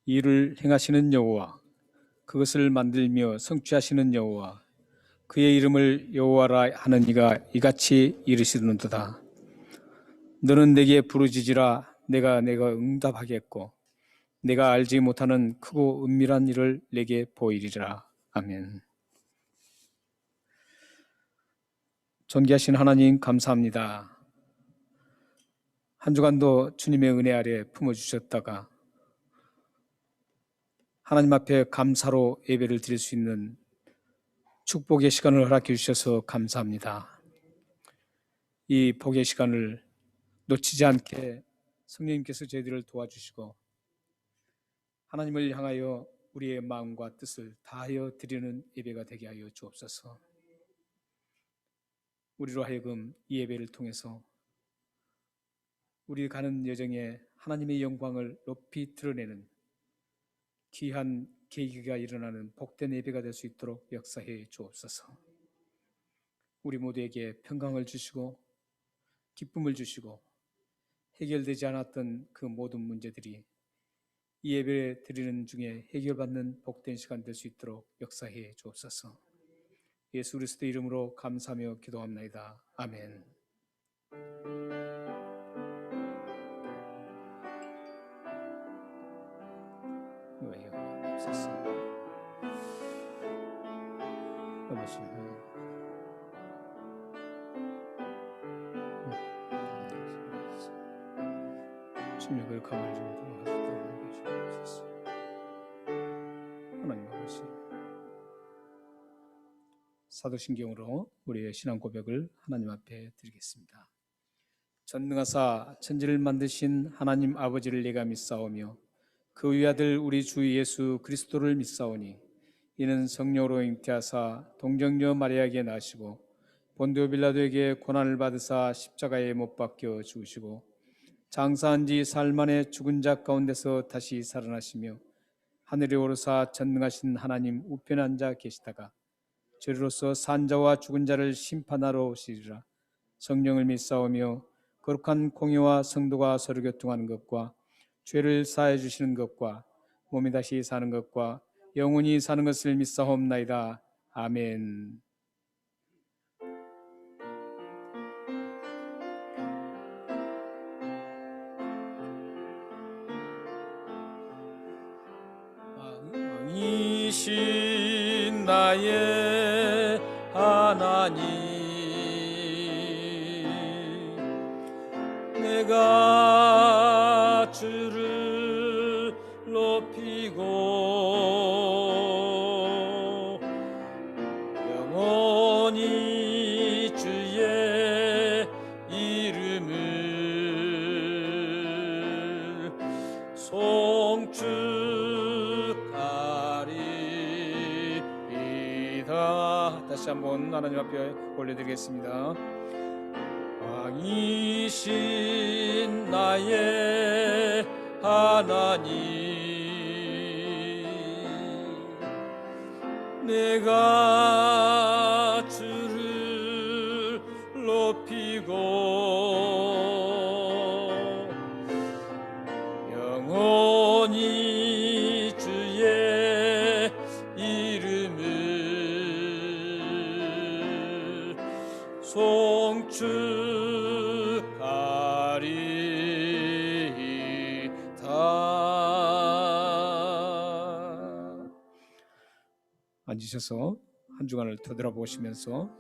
이를 행하시는 여호와, 그것을 만들며 성취하시는 여호와, 그의 이름을 여호와라 하는 이가 이같이 이르시는도다. 너는 내게 부르짖으라. 내가 응답하겠고 내가 알지 못하는 크고 은밀한 일을 내게 보이리라. 아멘. 존귀하신 하나님, 감사합니다. 한 주간도 주님의 은혜 아래 품어주셨다가 하나님 앞에 감사로 예배를 드릴 수 있는 축복의 시간을 허락해 주셔서 감사합니다. 이 복의 시간을 놓치지 않게 성령님께서 저희들을 도와주시고 하나님을 향하여 우리의 마음과 뜻을 다하여 드리는 예배가 되게 하여 주옵소서. 우리로 하여금 이 예배를 통해서 우리 가는 여정에 하나님의 영광을 높이 드러내는 귀한 계기가 일어나는 복된 예배가 될 수 있도록 역사해 주옵소서. 우리 모두에게 평강을 주시고 기쁨을 주시고 해결되지 않았던 그 모든 문제들이 이 예배 드리는 중에 해결받는 복된 시간 될 수 있도록 역사해 주옵소서. 예수 그리스도 이름으로 감사하며 기도합나이다. 아멘. 주님의 감을 좀 도와주옵소서. 하나님 아버지, 사도신경으로 우리의 신앙 고백을 하나님 앞에 드리겠습니다. 전능하사 천지를 만드신 하나님 아버지를 내가 믿사오며 그 위아들 우리 주 예수 그리스도를 믿사오니 이는 성령으로 잉태하사 동정녀 마리아에게 나시고 본디오 빌라도에게 고난을 받으사 십자가에 못 박혀 죽으시고 장사한 지 사흘 만에 죽은 자 가운데서 다시 살아나시며 하늘에 오르사 전능하신 하나님 우편에 앉아 계시다가 저리로서 산자와 죽은 자를 심판하러 오시리라. 성령을 믿사오며 거룩한 공의와 성도가 서로 교통하는 것과 죄를 사해 주시는 것과 몸이 다시 사는 것과 영원히 사는 것을 믿사옵나이다. 아멘. 왕이신 나의 하나님, 내가 주를 높이고 영원히 주의 이름을 송축하리이다. 다시 한번 하나님 앞에 올려드리겠습니다. 왕이신 나의 하나님, 내가 주를 높이고 영원히 주의 이름을 송축하리이다. 앉으셔서 한 주간을 되돌아보시면서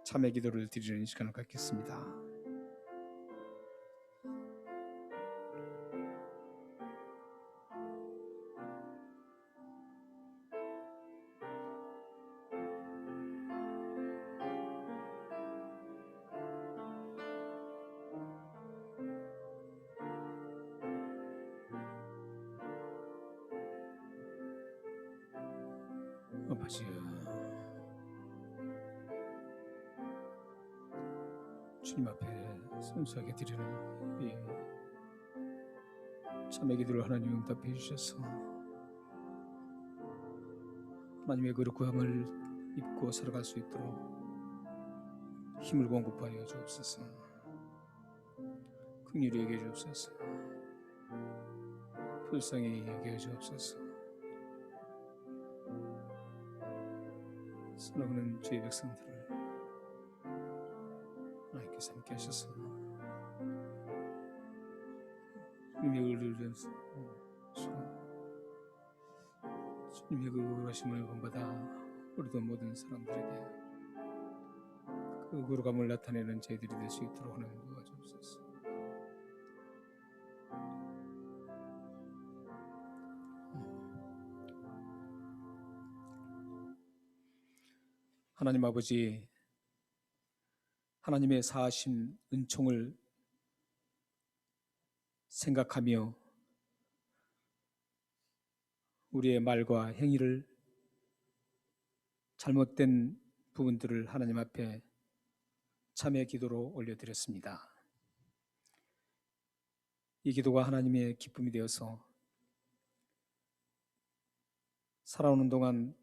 참회 기도를 드리는 시간을 갖겠습니다. 아버지, 주님 앞에 순수하게 드리는 이 참회 기도를 하나님 응답해 주셔서 하나님의 거룩함을 입고 살아갈 수 있도록 힘을 공급하여 주옵소서. 긍휼히 여겨 주옵소서. 불쌍히 여겨 주옵소서. 사랑하는 주의 백성들을 하나님께서 함께 하셔서 주님의 의를 주님의 그 의로우심을 본받아 우리도 모든 사람들에게 그 의로감을 나타내는 저희들이 될 수 있도록 하나님 도와주옵소서. 하나님 아버지, 하나님의 사하심 은총을 생각하며 우리의 말과 행위를 잘못된 부분들을 하나님 앞에 참회 기도로 올려드렸습니다. 이 기도가 하나님의 기쁨이 되어서 살아오는 동안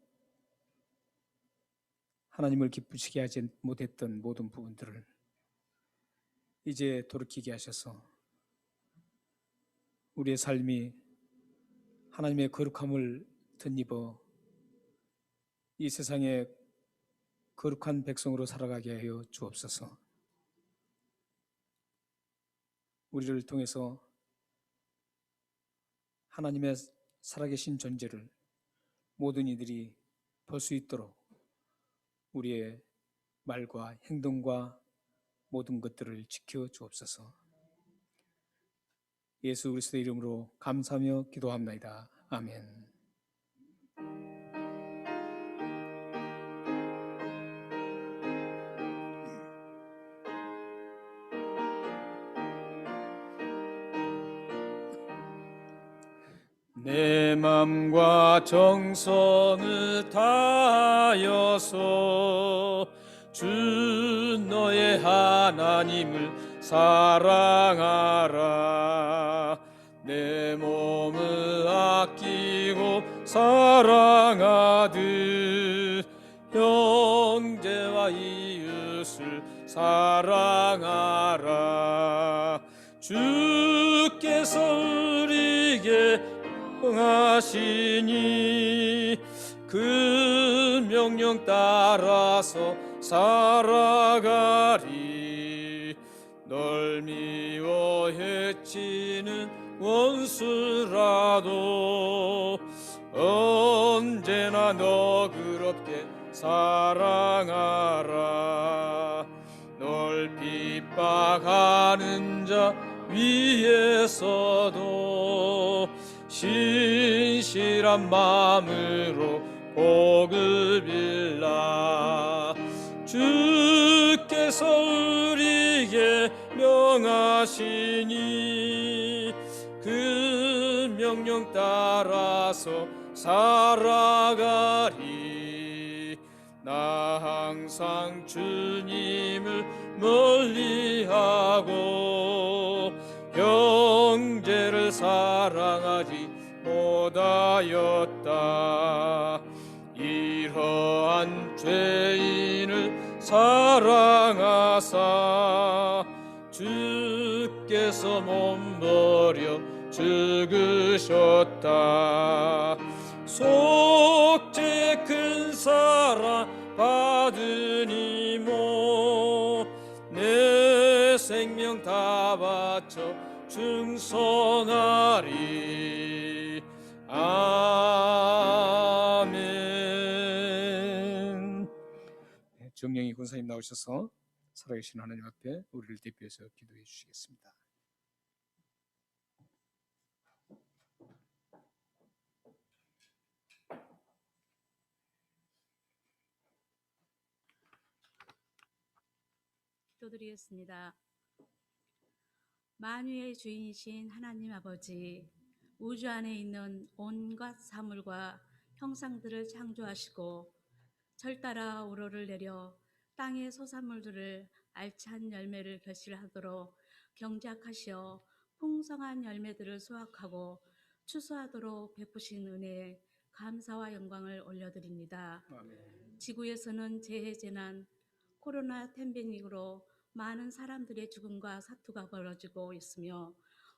하나님을 기쁘시게 하지 못했던 모든 부분들을 이제 돌이키게 하셔서 우리의 삶이 하나님의 거룩함을 덧입어 이 세상에 거룩한 백성으로 살아가게 하여 주옵소서. 우리를 통해서 하나님의 살아계신 존재를 모든 이들이 볼 수 있도록 우리의 말과 행동과 모든 것들을 지켜 주옵소서. 예수 그리스도의 이름으로 감사하며 기도합나이다. 아멘. 내 맘과 정성을 다하여서 주 너의 하나님을 사랑하라. 내 몸을 아끼고 사랑하듯 형제와 이웃을 사랑하라. 주께서 우리에게 하시니 그 명령 따라서 살아가리. 널 미워 해치는 원수라도 언제나 너그럽게 사랑하라. 널 핍박하는 자 위에서도 신실한 마음으로 복을 빌라. 주께서 우리에게 명하시니 그 명령 따라서 살아가리. 나 항상 주님을 멀리하고 형제를 사랑하지 못하였다. 이러한 죄인을 사랑하사 주께서 몸버려 죽으셨다. 속죄의 큰 사랑 받으니모 내 생명 다 바쳐 충성하리. 아멘. 정령이 권사님 나오셔서 살아계신 하나님 앞에 우리를 대표해서 기도해 주시겠습니다. 기도드리겠습니다. 만유의 주인이신 하나님 아버지, 우주 안에 있는 온갖 사물과 형상들을 창조하시고 절 따라 우러를 내려 땅의 소산물들을 알찬 열매를 결실하도록 경작하시어 풍성한 열매들을 수확하고 추수하도록 베푸신 은혜에 감사와 영광을 올려드립니다. 아멘. 지구에서는 재해재난, 코로나 팬데믹으로 많은 사람들의 죽음과 사투가 벌어지고 있으며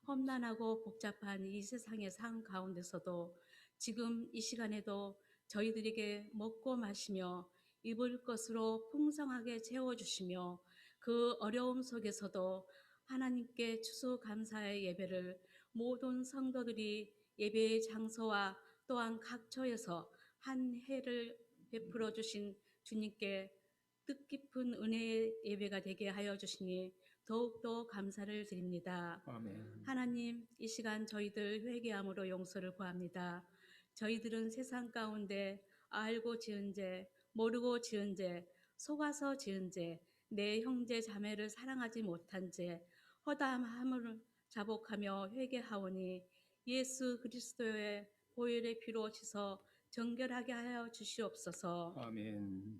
험난하고 복잡한 이 세상의 삶 가운데서도 지금 이 시간에도 저희들에게 먹고 마시며 입을 것으로 풍성하게 채워주시며 그 어려움 속에서도 하나님께 추수감사의 예배를 모든 성도들이 예배의 장소와 또한 각처에서 한 해를 베풀어 주신 주님께 뜻깊은 은혜의 예배가 되게 하여 주시니 더욱더 감사를 드립니다. 아멘. 하나님, 이 시간 저희들 회개함으로 용서를 구합니다. 저희들은 세상 가운데 알고 지은 죄, 모르고 지은 죄, 속아서 지은 죄, 내 형제 자매를 사랑하지 못한 죄, 허다함을 자복하며 회개하오니 예수 그리스도의 보혈의 피로 씻어 정결하게 하여 주시옵소서. 아멘.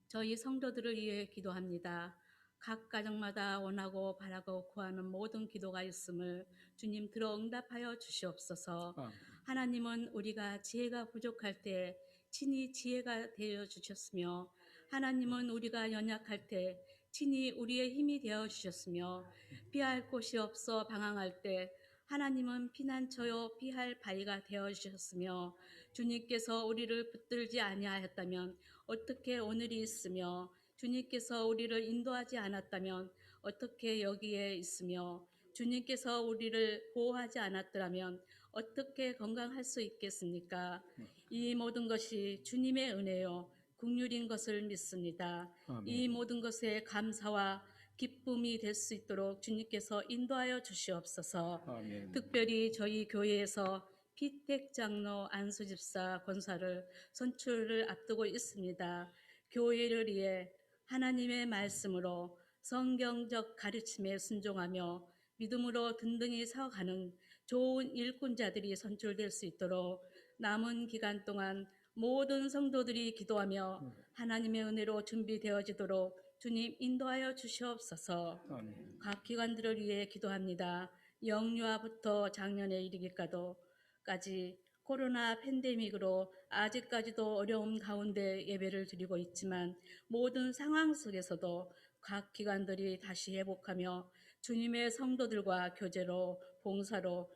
저희 성도들을 위해 기도합니다. 각 가정마다 원하고 바라고 구하는 모든 기도가 있음을 주님 들어 응답하여 주시옵소서. 아멘. 하나님은 우리가 지혜가 부족할 때 친히 지혜가 되어 주셨으며 하나님은 우리가 연약할 때 친히 우리의 힘이 되어 주셨으며 피할 곳이 없어 방황할 때 하나님은 피난처요 피할 바위가 되어 주셨으며 주님께서 우리를 붙들지 아니하였다면 어떻게 오늘이 있으며 주님께서 우리를 인도하지 않았다면 어떻게 여기에 있으며 주님께서 우리를 보호하지 않았더라면 어떻게 건강할 수 있겠습니까? 이 모든 것이 주님의 은혜요 긍휼인 것을 믿습니다. 아멘. 이 모든 것에 감사와 기쁨이 될 수 있도록 주님께서 인도하여 주시옵소서. 아멘. 특별히 저희 교회에서 피택 장로 안수 집사 권사를 선출을 앞두고 있습니다. 교회를 위해 하나님의 말씀으로 성경적 가르침에 순종하며 믿음으로 든든히 서가는 좋은 일꾼자들이 선출될 수 있도록 남은 기간 동안 모든 성도들이 기도하며 하나님의 은혜로 준비되어지도록 주님 인도하여 주시옵소서. 아멘. 각 기관들을 위해 기도합니다. 영유아부터 작년에 이르기까지 코로나 팬데믹으로 아직까지도 어려움 가운데 예배를 드리고 있지만 모든 상황 속에서도 각 기관들이 다시 회복하며 주님의 성도들과 교제로 봉사로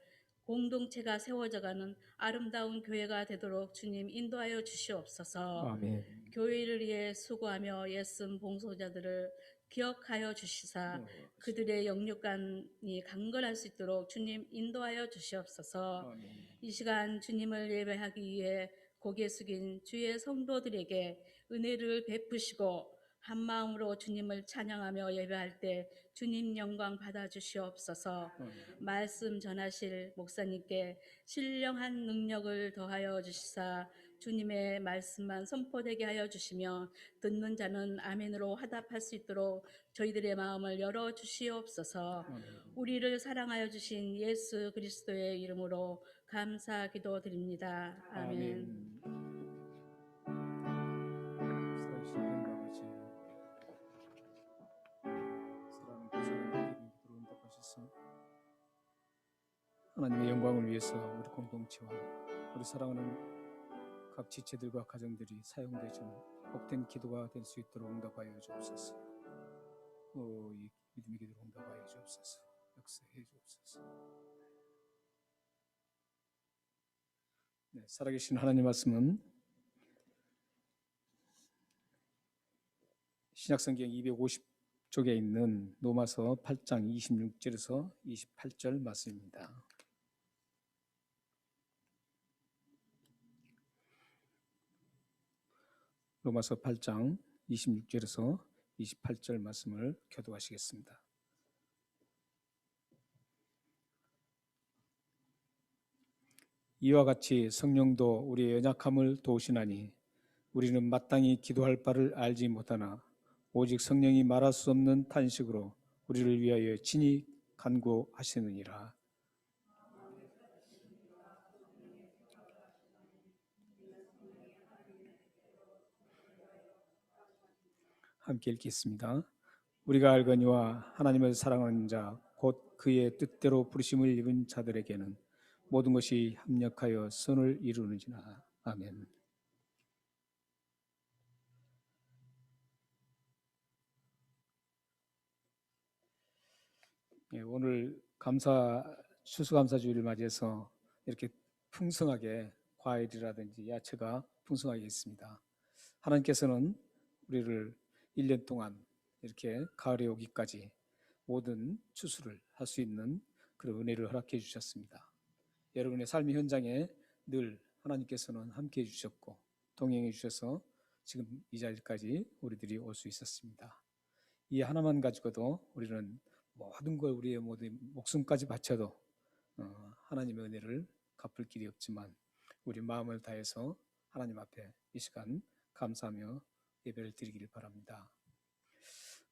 공동체가 세워져가는 아름다운 교회가 되도록 주님 인도하여 주시옵소서. 아멘. 교회를 위해 수고하며 애쓴 봉사자들을 기억하여 주시사 그들의 영육간이 강건할 수 있도록 주님 인도하여 주시옵소서. 아멘. 이 시간 주님을 예배하기 위해 고개 숙인 주의 성도들에게 은혜를 베푸시고 한 마음으로 주님을 찬양하며 예배할 때 주님 영광 받아 주시옵소서. 말씀 전하실 목사님께 신령한 능력을 더하여 주시사 주님의 말씀만 선포되게 하여 주시며 듣는 자는 아멘으로 화답할 수 있도록 저희들의 마음을 열어 주시옵소서. 우리를 사랑하여 주신 예수 그리스도의 이름으로 감사 기도드립니다. 아멘. 하나님의 영광을 위해서 우리 공동체와 우리 사랑하는 각 지체들과 가정들이 사용되시는 복된 기도가 될 수 있도록 응답하여 주옵소서. 이 믿음의 기도로 응답하여 주옵소서. 역사해 주옵소서. 네, 살아계신 하나님 말씀은 신약성경 250쪽에 있는 로마서 8장 26절에서 28절 말씀입니다. 로마서 8장 26절에서 28절 말씀을 교독하시겠습니다. 이와 같이 성령도 우리의 연약함을 도우시나니 우리는 마땅히 기도할 바를 알지 못하나 오직 성령이 말할 수 없는 탄식으로 우리를 위하여 친히 간구하시느니라. 함께 읽겠습니다. 우리가 알거니와 하나님을 사랑하는 자 곧 그의 뜻대로 부르심을 입은 자들에게는 모든 것이 합력하여 선을 이루는지라. 아멘. 오늘 감사 추수감사주의를 맞이해서 이렇게 풍성하게 과일이라든지 야채가 풍성하게 있습니다. 하나님께서는 우리를 1년 동안 이렇게 가을에 오기까지 모든 추수를 할 수 있는 그런 은혜를 허락해 주셨습니다. 여러분의 삶의 현장에 늘 하나님께서는 함께 해 주셨고 동행해 주셔서 지금 이 자리까지 우리들이 올 수 있었습니다. 이 하나만 가지고도 우리는 모든 걸 우리의 모든 목숨까지 바쳐도 하나님의 은혜를 갚을 길이 없지만 우리 마음을 다해서 하나님 앞에 이 시간 감사하며 예배를 드리기를 바랍니다.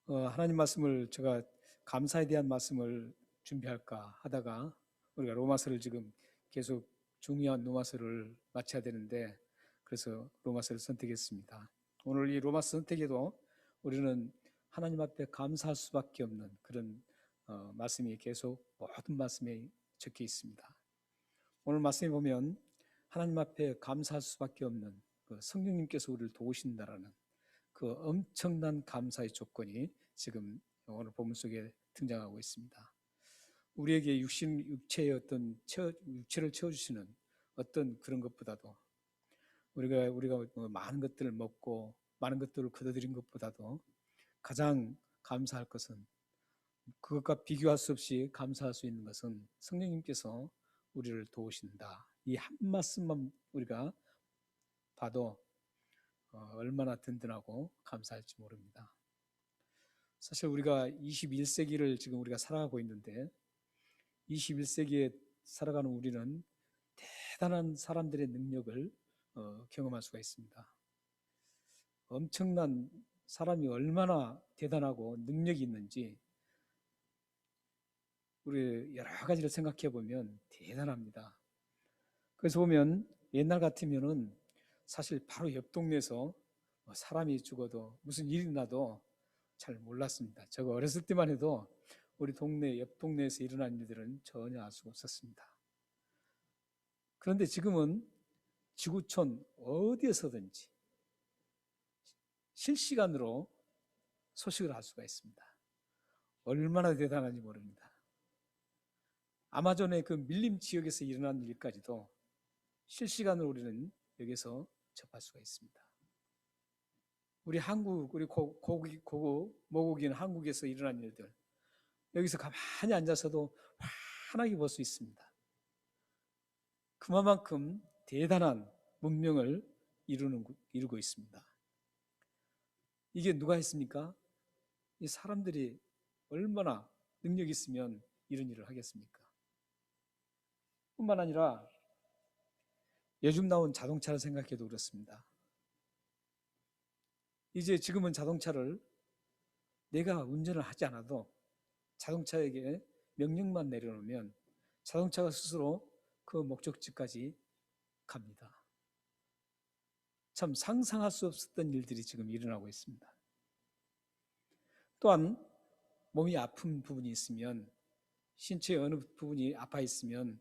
하나님 말씀을 제가 감사에 대한 말씀을 준비할까 하다가 우리가 로마서를 지금 계속 중요한 로마서를 마쳐야 되는데 그래서 로마서를 선택했습니다. 오늘 이 로마서 선택에도 우리는 하나님 앞에 감사할 수밖에 없는 그런 말씀이 계속 모든 말씀에 적혀 있습니다. 오늘 말씀에 보면 하나님 앞에 감사할 수밖에 없는 그 성령님께서 우리를 도우신다라는 그 엄청난 감사의 조건이 지금 오늘 본문 속에 등장하고 있습니다. 우리에게 육체의 어떤 육체를 채워주시는 어떤 그런 것보다도 우리가 많은 것들을 먹고 많은 것들을 거둬들인 것보다도 가장 감사할 것은 그것과 비교할 수 없이 감사할 수 있는 것은 성령님께서 우리를 도우신다. 이 한 말씀만 우리가 봐도 얼마나 든든하고 감사할지 모릅니다. 사실 우리가 21세기를 지금 우리가 살아가고 있는데 21세기에 살아가는 우리는 대단한 사람들의 능력을 경험할 수가 있습니다. 엄청난 사람이 얼마나 대단하고 능력이 있는지 우리 여러 가지를 생각해 보면 대단합니다. 그래서 보면 옛날 같으면은 사실 바로 옆 동네에서 사람이 죽어도 무슨 일이 나도 잘 몰랐습니다. 제가 어렸을 때만 해도 우리 동네 옆 동네에서 일어난 일들은 전혀 알 수가 없었습니다. 그런데 지금은 지구촌 어디에서든지 실시간으로 소식을 알 수가 있습니다. 얼마나 대단한지 모릅니다. 아마존의 그 밀림 지역에서 일어난 일까지도 실시간으로 우리는 여기서 접할 수가 있습니다. 우리 한국, 우리 모국인 한국에서 일어난 일들 여기서 가만히 앉아서도 환하게 볼 수 있습니다. 그만큼 대단한 문명을 이루고 있습니다. 이게 누가 했습니까? 이 사람들이 얼마나 능력이 있으면 이런 일을 하겠습니까? 뿐만 아니라 요즘 나온 자동차를 생각해도 그렇습니다. 이제 지금은 자동차를 내가 운전을 하지 않아도 자동차에게 명령만 내려놓으면 자동차가 스스로 그 목적지까지 갑니다. 참 상상할 수 없었던 일들이 지금 일어나고 있습니다. 또한 몸이 아픈 부분이 있으면 신체의 어느 부분이 아파 있으면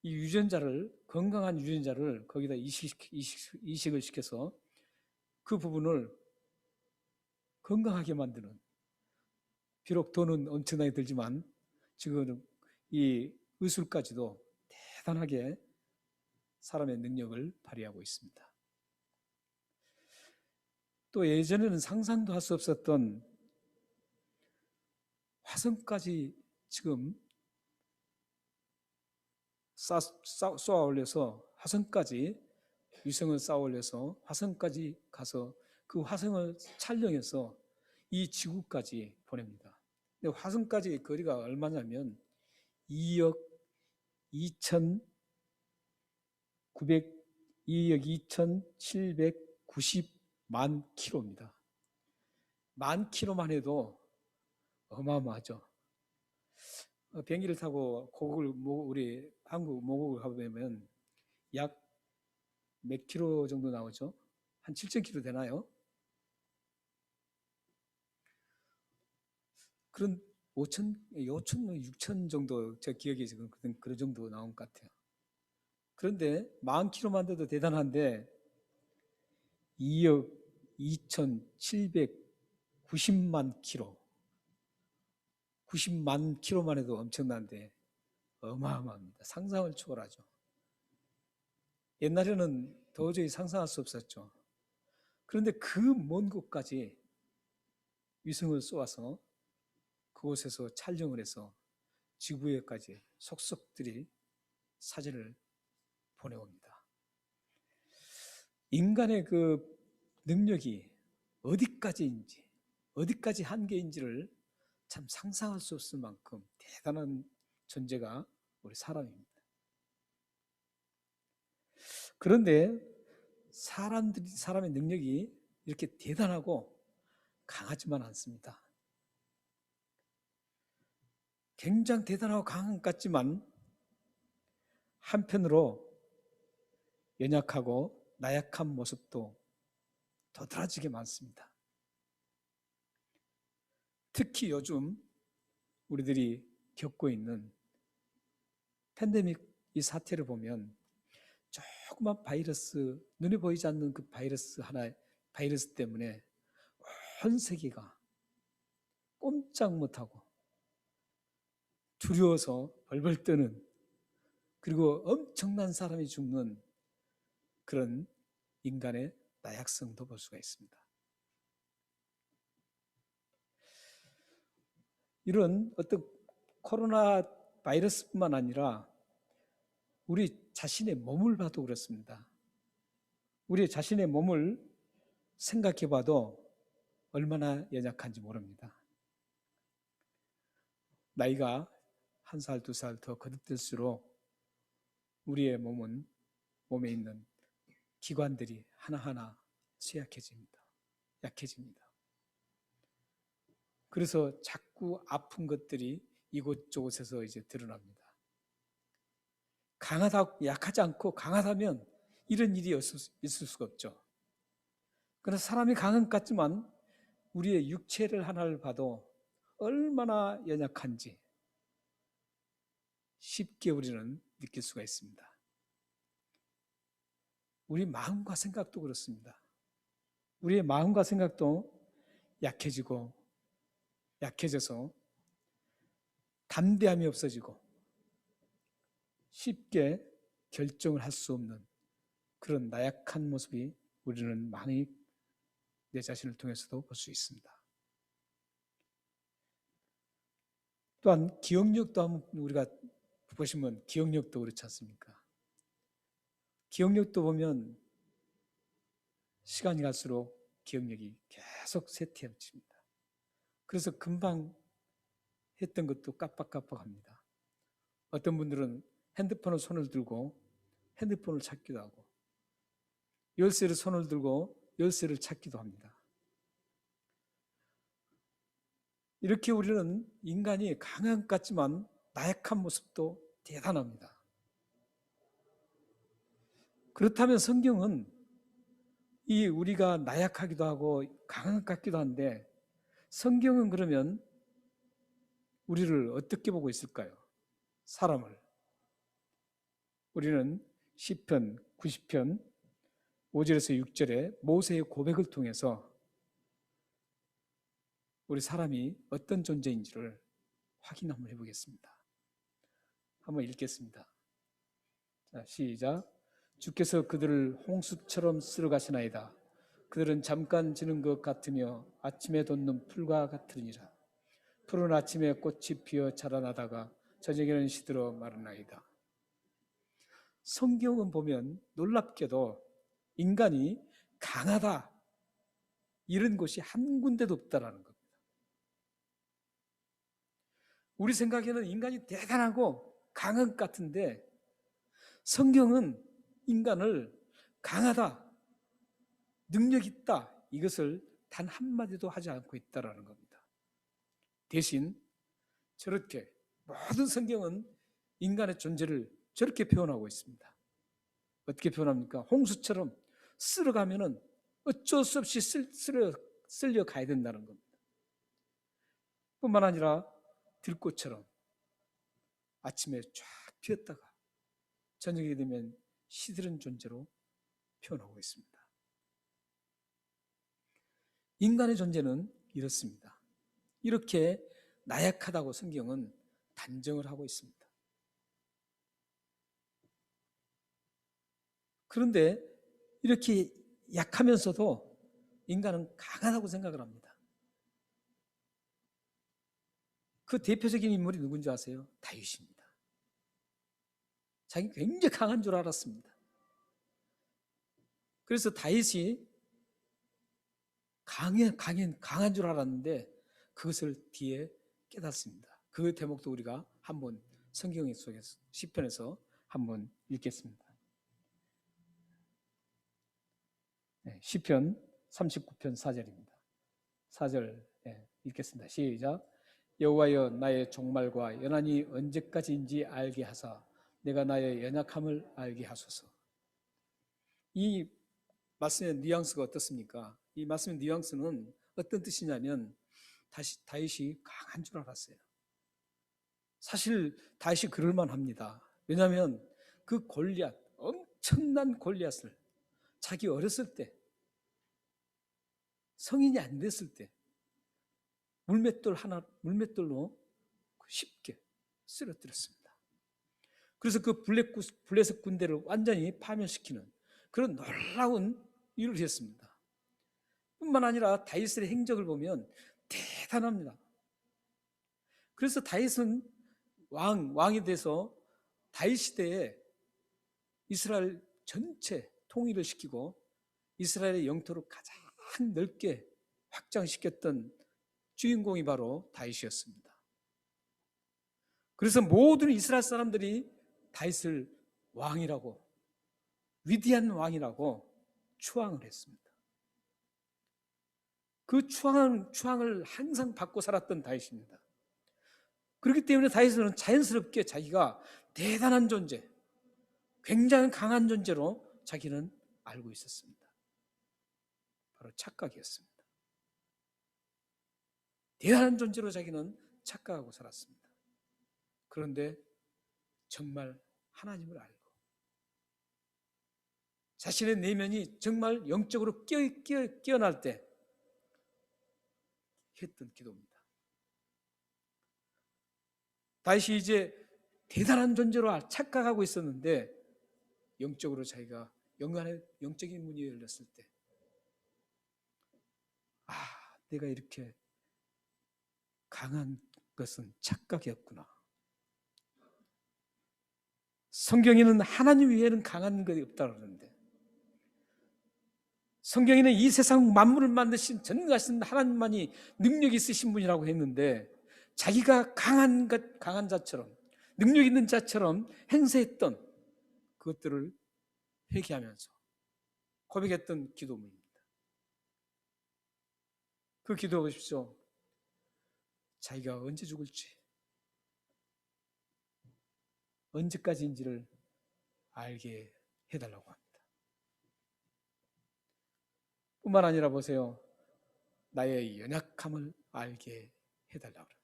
이 유전자를 건강한 유전자를 거기다 이식을 시켜서 그 부분을 건강하게 만드는 비록 돈은 엄청나게 들지만 지금 이 의술까지도 대단하게 사람의 능력을 발휘하고 있습니다. 또 예전에는 상상도 할 수 없었던 화성까지 지금 쏘아 올려서 화성까지 위성을 쏘아 올려서 화성까지 가서 그 화성을 촬영해서 이 지구까지 보냅니다. 근데 화성까지 거리가 얼마냐면 2억 2,790만 킬로입니다. 만 킬로만 해도 어마어마하죠. 비행기를 타고 우리 한국 모국을 가보면 약 몇 킬로 정도 나오죠? 한 7,000킬로 되나요? 그런 5천, 6천 정도 제 기억에 지금 그런 정도 나온 것 같아요. 그런데 10,000킬로만 돼도 대단한데 2억 2,790만 킬로 90만 킬로만 해도 엄청난데 어마어마합니다. 상상을 초월하죠. 옛날에는 도저히 상상할 수 없었죠. 그런데 그 먼 곳까지 위성을 쏘아서 그곳에서 촬영을 해서 지구에까지 속속들이 사진을 보내옵니다. 인간의 그 능력이 어디까지인지, 어디까지 한계인지를 참 상상할 수 없을 만큼 대단한 존재가 우리 사람입니다. 그런데 사람의 능력이 이렇게 대단하고 강하지만 않습니다. 굉장히 대단하고 강한 것 같지만 한편으로 연약하고 나약한 모습도 도드라지게 많습니다. 특히 요즘 우리들이 겪고 있는 팬데믹 이 사태를 보면 조그만 바이러스, 눈에 보이지 않는 그 바이러스 때문에 온 세계가 꼼짝 못하고 두려워서 벌벌 떠는, 그리고 엄청난 사람이 죽는 그런 인간의 나약성도 볼 수가 있습니다. 이런 어떤 코로나 바이러스뿐만 아니라 우리 자신의 몸을 봐도 그렇습니다. 우리 자신의 몸을 생각해 봐도 얼마나 연약한지 모릅니다. 나이가 1살, 2살 더 거듭될수록 우리의 몸에 있는 기관들이 하나하나 쇠약해집니다. 약해집니다. 그래서 자꾸 아픈 것들이 이곳저곳에서 이제 드러납니다. 약하지 않고 강하다면 이런 일이 있을 수가 없죠. 그래서 사람이 강한 것 같지만 우리의 육체를 하나를 봐도 얼마나 연약한지 쉽게 우리는 느낄 수가 있습니다. 우리 마음과 생각도 그렇습니다. 우리의 마음과 생각도 약해져서 담대함이 없어지고 쉽게 결정을 할 수 없는 그런 나약한 모습이 우리는 많이 내 자신을 통해서도 볼 수 있습니다. 또한 기억력도 한번 우리가 보시면 기억력도 그렇지 않습니까? 기억력도 보면 시간이 갈수록 기억력이 계속 쇠퇴해집니다. 그래서 금방 했던 것도 깜빡깜빡합니다. 어떤 분들은 핸드폰을 손을 들고 핸드폰을 찾기도 하고 열쇠를 손을 들고 열쇠를 찾기도 합니다. 이렇게 우리는 인간이 강한 것 같지만 나약한 모습도 대단합니다. 그렇다면 성경은 이 우리가 나약하기도 하고 강한 것 같기도 한데 성경은 그러면 우리를 어떻게 보고 있을까요? 사람을. 우리는 시편 90편 5절에서 6절에 모세의 고백을 통해서 우리 사람이 어떤 존재인지를 확인 한번 해보겠습니다. 한번 읽겠습니다. 자, 시작. 주께서 그들을 홍수처럼 쓸어가시나이다. 그들은 잠깐 지는 것 같으며 아침에 돋는 풀과 같으니라. 푸른 아침에 꽃이 피어 자라나다가 저녁에는 시들어 마르나이다. 성경은 보면 놀랍게도 인간이 강하다 이런 것이 한 군데도 없다라는 겁니다. 우리 생각에는 인간이 대단하고 강한 것 같은데 성경은 인간을 강하다, 능력 있다 이것을 단 한마디도 하지 않고 있다라는 겁니다. 대신 저렇게 모든 성경은 인간의 존재를 저렇게 표현하고 있습니다. 어떻게 표현합니까? 홍수처럼 쓸어가면은 어쩔 수 없이 쓸려 가야 된다는 겁니다. 뿐만 아니라 들꽃처럼 아침에 쫙 피었다가 저녁이 되면 시들은 존재로 표현하고 있습니다. 인간의 존재는 이렇습니다. 이렇게 나약하다고 성경은 단정을 하고 있습니다. 그런데 이렇게 약하면서도 인간은 강하다고 생각을 합니다. 그 대표적인 인물이 누군지 아세요? 다윗입니다. 자기 굉장히 강한 줄 알았습니다. 그래서 다윗이 강한 줄 알았는데 그것을 뒤에 깨닫습니다. 그 대목도 우리가 한번 성경 속에서 시편에서 한번 읽겠습니다. 시편 39편 4절입니다. 4절 읽겠습니다. 시작. 여호와여 나의 종말과 연한이 언제까지인지 알게 하사 내가 나의 연약함을 알게 하소서. 이 말씀의 뉘앙스가 어떻습니까? 이 말씀의 뉘앙스는 어떤 뜻이냐면 다윗이 강한 줄 알았어요. 사실 다윗이 그럴만 합니다. 왜냐하면 그 골리앗, 엄청난 골리앗을 자기 어렸을 때, 성인이 안 됐을 때 물맷돌로 쉽게 쓰러뜨렸습니다. 그래서 그 블레셋 군대를 완전히 파멸시키는 그런 놀라운 일을 했습니다. 뿐만 아니라 다윗의 행적을 보면 대단합니다. 그래서 다윗은 왕이 돼서 다윗 시대에 이스라엘 전체 통일을 시키고 이스라엘의 영토를 가장 넓게 확장시켰던 주인공이 바로 다윗이었습니다. 그래서 모든 이스라엘 사람들이 다윗을 왕이라고, 위대한 왕이라고 추앙을 했습니다. 그 추앙을 항상 받고 살았던 다윗입니다. 그렇기 때문에 다윗은 자연스럽게 자기가 대단한 존재, 굉장히 강한 존재로 자기는 알고 있었습니다. 바로 착각이었습니다. 대단한 존재로 자기는 착각하고 살았습니다. 그런데 정말 하나님을 알고 자신의 내면이 정말 영적으로 깨어날 때 했던 기도입니다. 다윗이 이제 대단한 존재로 착각하고 있었는데 영적으로 자기가 영적인 문이 열렸을 때 내가 이렇게 강한 것은 착각이었구나. 성경에는 하나님 외에는 강한 것이 없다고 그러는데 성경에는 이 세상 만물을 만드신 전능하신 하나님만이 능력이 있으신 분이라고 했는데 자기가 강한 자처럼 능력 있는 자처럼 행세했던 그것들을 회개하면서 고백했던 기도문입니다. 그 기도 보십시오. 자기가 언제 죽을지 언제까지인지를 알게 해달라고 합니다. 뿐만 아니라 보세요. 나의 연약함을 알게 해달라고 합니다.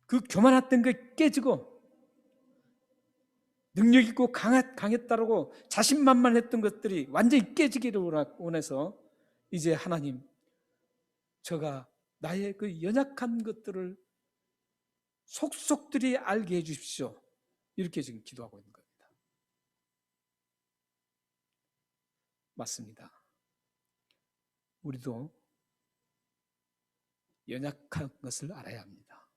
그 교만했던 게 깨지고 능력 있고 강했다라고 자신만만했던 것들이 완전히 깨지기를 원해서 이제 하나님, 저가 나의 그 연약한 것들을 속속들이 알게 해주십시오. 이렇게 지금 기도하고 있는 겁니다. 맞습니다. 우리도 연약한 것을 알아야 합니다.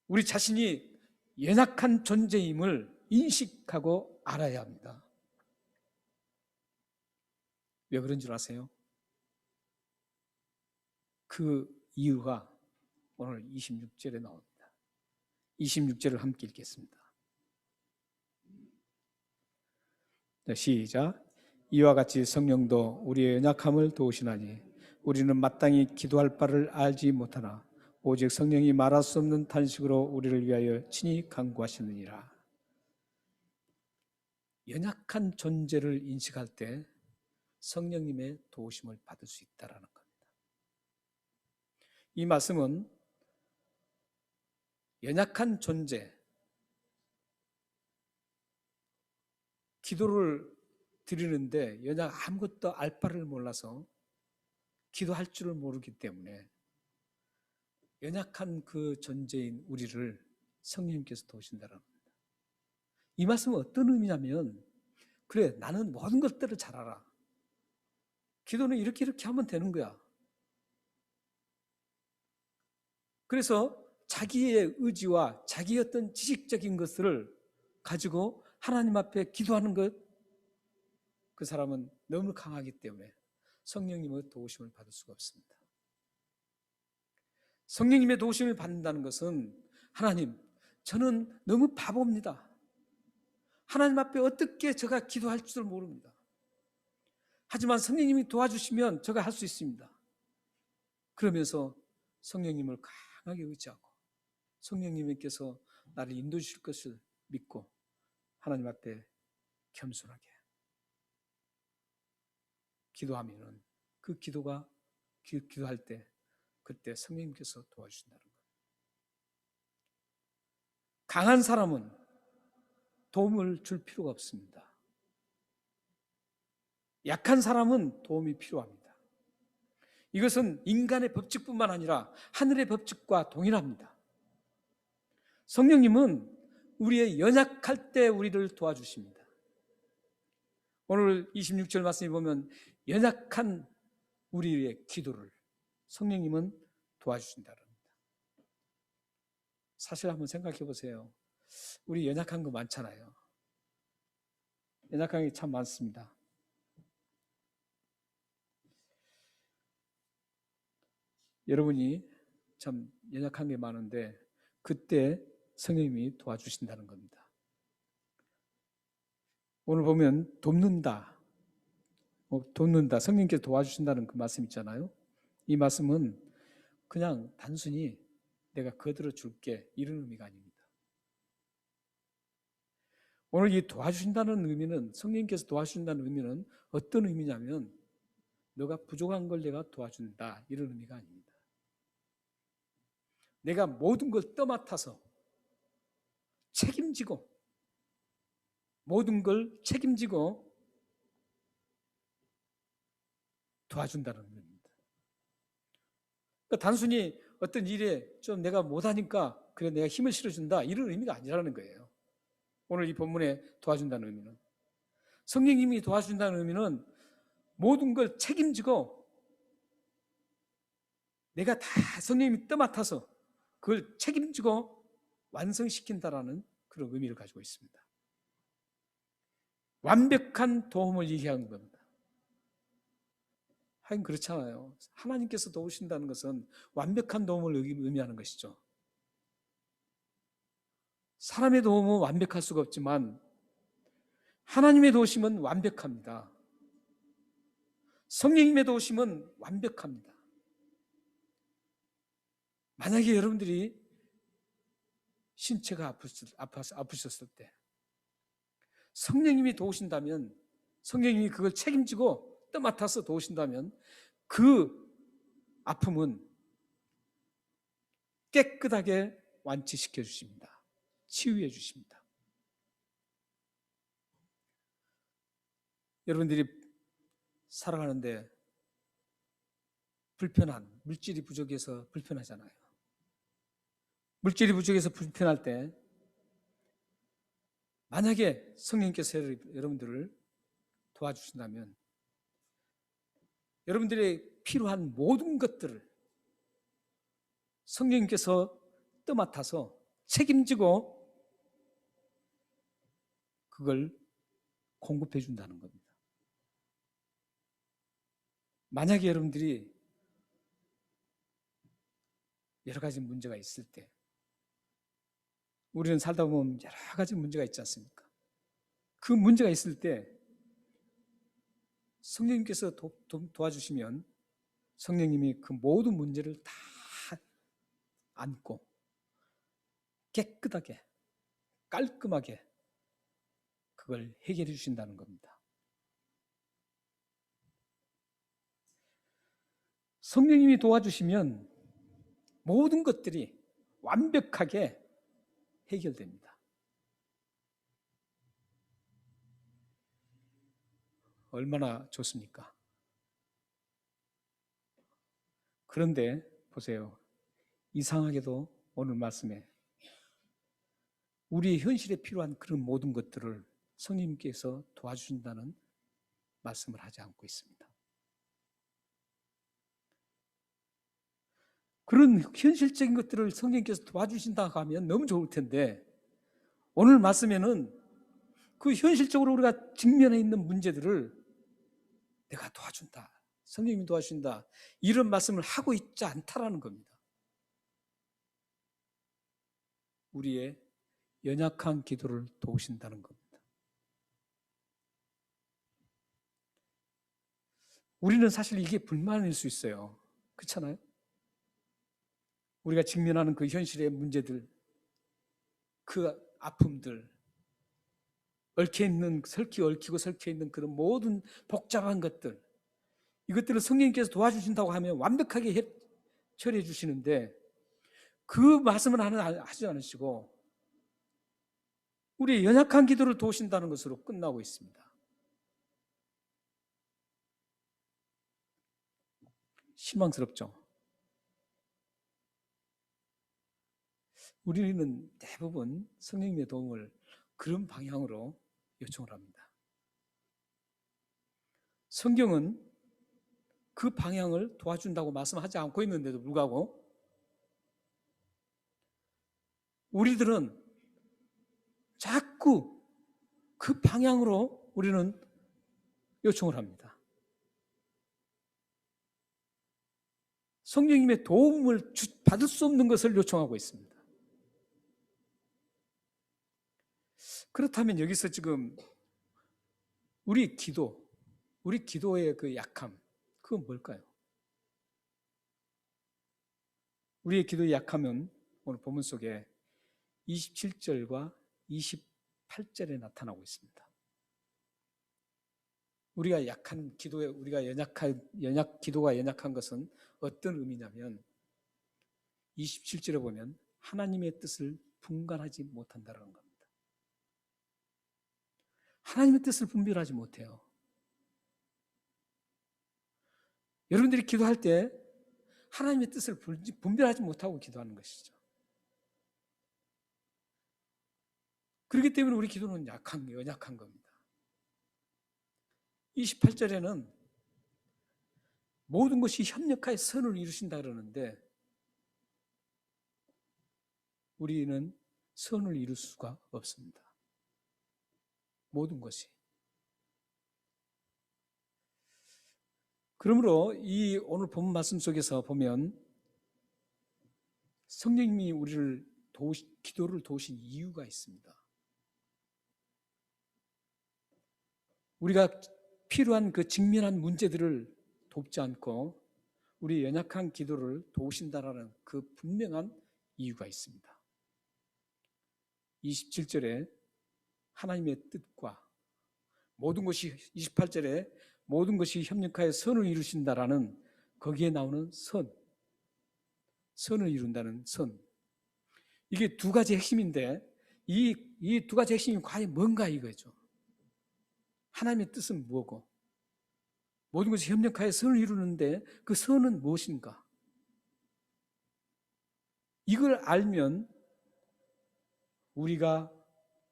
우리 자신이 연약한 존재임을 인식하고 알아야 합니다. 왜 그런 줄 아세요? 그 이유가 오늘 26절에 나옵니다. 26절을 함께 읽겠습니다. 시작. 이와 같이 성령도 우리의 연약함을 도우시나니 우리는 마땅히 기도할 바를 알지 못하나 오직 성령이 말할 수 없는 탄식으로 우리를 위하여 친히 간구하시느니라. 연약한 존재를 인식할 때 성령님의 도우심을 받을 수 있다는 겁니다. 이 말씀은 연약한 존재, 기도를 드리는데 아무것도 알 바를 몰라서 기도할 줄을 모르기 때문에 연약한 그 존재인 우리를 성령님께서 도우신다는 겁니다. 이 말씀은 어떤 의미냐면, 그래, 나는 모든 것들을 잘 알아. 기도는 이렇게 하면 되는 거야. 그래서 자기의 의지와 자기의 어떤 지식적인 것을 가지고 하나님 앞에 기도하는 것, 그 사람은 너무 강하기 때문에 성령님의 도우심을 받을 수가 없습니다. 성령님의 도우심을 받는다는 것은, 하나님, 저는 너무 바보입니다. 하나님 앞에 어떻게 제가 기도할 줄 모릅니다. 하지만 성령님이 도와주시면 제가 할 수 있습니다. 그러면서 성령님을 강하게 의지하고 성령님께서 나를 인도해 주실 것을 믿고 하나님 앞에 겸손하게 기도하면은, 그 기도가 기도할 때 그때 성령님께서 도와주신다는 것. 강한 사람은 도움을 줄 필요가 없습니다. 약한 사람은 도움이 필요합니다. 이것은 인간의 법칙뿐만 아니라 하늘의 법칙과 동일합니다. 성령님은 우리의 연약할 때 우리를 도와주십니다. 오늘 26절 말씀에 보면 연약한 우리의 기도를 성령님은 도와주신다는 겁니다. 사실 한번 생각해 보세요. 우리 연약한 거 많잖아요. 연약한 게 참 많습니다. 여러분이 참 연약한 게 많은데 그때 성령님이 도와주신다는 겁니다. 오늘 보면 돕는다, 성령님께서 도와주신다는 그 말씀 있잖아요. 이 말씀은 그냥 단순히 내가 거들어 줄게 이런 의미가 아닙니다. 오늘 이 도와주신다는 의미는, 성령님께서 도와주신다는 의미는 어떤 의미냐면, 너가 부족한 걸 내가 도와준다 이런 의미가 아닙니다. 내가 모든 걸 떠맡아서 책임지고, 모든 걸 책임지고 도와준다는 의미입니다. 그러니까 단순히 어떤 일에 좀 내가 못하니까 그래 내가 힘을 실어준다 이런 의미가 아니라는 거예요. 오늘 이 본문에 도와준다는 의미는, 성령님이 도와준다는 의미는 모든 걸 책임지고 내가 다 성령님이 떠맡아서 그걸 책임지고 완성시킨다라는 그런 의미를 가지고 있습니다. 완벽한 도움을 얘기하는 겁니다. 하긴 그렇잖아요. 하나님께서 도우신다는 것은 완벽한 도움을 의미하는 것이죠. 사람의 도움은 완벽할 수가 없지만 하나님의 도우심은 완벽합니다. 성령님의 도우심은 완벽합니다. 만약에 여러분들이 신체가 아프셨을 때 성령님이 도우신다면, 성령님이 그걸 책임지고 떠맡아서 도우신다면 그 아픔은 깨끗하게 완치시켜 주십니다. 치유해 주십니다. 여러분들이 살아가는데 물질이 부족해서 불편하잖아요. 물질이 부족해서 불편할 때 만약에 성령님께서 여러분들을 도와주신다면 여러분들의 필요한 모든 것들을 성령님께서 떠맡아서 책임지고 그걸 공급해 준다는 겁니다. 만약에 여러분들이 여러 가지 문제가 있을 때, 우리는 살다 보면 여러 가지 문제가 있지 않습니까? 그 문제가 있을 때 성령님께서 도와주시면 성령님이 그 모든 문제를 다 안고 깨끗하게 깔끔하게 그걸 해결해 주신다는 겁니다. 성령님이 도와주시면 모든 것들이 완벽하게 해결됩니다. 얼마나 좋습니까? 그런데 보세요. 이상하게도 오늘 말씀에 우리의 현실에 필요한 그런 모든 것들을 성령님께서 도와주신다는 말씀을 하지 않고 있습니다. 그런 현실적인 것들을 성령님께서 도와주신다고 하면 너무 좋을 텐데, 오늘 말씀에는 그 현실적으로 우리가 직면해 있는 문제들을 내가 도와준다, 성령님이 도와주신다, 이런 말씀을 하고 있지 않다라는 겁니다. 우리의 연약한 기도를 도우신다는 겁니다. 우리는 사실 이게 불만일 수 있어요. 그렇잖아요? 우리가 직면하는 그 현실의 문제들, 그 아픔들, 얽히고 설켜 있는 그런 모든 복잡한 것들, 이것들을 성령님께서 도와주신다고 하면 완벽하게 처리해 주시는데, 그 말씀을 하지 않으시고 우리의 연약한 기도를 도우신다는 것으로 끝나고 있습니다. 실망스럽죠? 우리는 대부분 성령님의 도움을 그런 방향으로 요청을 합니다. 성경은 그 방향을 도와준다고 말씀하지 않고 있는데도 불구하고 우리들은 자꾸 그 방향으로 우리는 요청을 합니다. 성령님의 도움을 받을 수 없는 것을 요청하고 있습니다. 그렇다면 여기서 지금 우리 기도의 그 약함, 그건 뭘까요? 우리의 기도의 약함은 오늘 본문 속에 27절과 28절에 나타나고 있습니다. 우리가 약한 기도에, 기도가 연약한 것은 어떤 의미냐면 27절에 보면 하나님의 뜻을 분간하지 못한다는 겁니다. 하나님의 뜻을 분별하지 못해요. 여러분들이 기도할 때 하나님의 뜻을 분별하지 못하고 기도하는 것이죠. 그렇기 때문에 우리 기도는 연약한 겁니다. 28절에는 모든 것이 협력하여 선을 이루신다 그러는데 우리는 선을 이룰 수가 없습니다. 모든 것이. 그러므로 이 오늘 본문 말씀 속에서 보면 성령님이 우리를 기도를 도우신 이유가 있습니다. 우리가 필요한 그 직면한 문제들을 돕지 않고 우리 연약한 기도를 도우신다라는 그 분명한 이유가 있습니다. 27절에 하나님의 뜻과 모든 것이, 28절에 모든 것이 협력하여 선을 이루신다라는 거기에 나오는 선을 이룬다는 선. 이게 두 가지 핵심인데 이 두 가지 핵심이 과연 뭔가 이거죠. 하나님의 뜻은 뭐고 모든 것이 협력하여 선을 이루는데 그 선은 무엇인가? 이걸 알면 우리가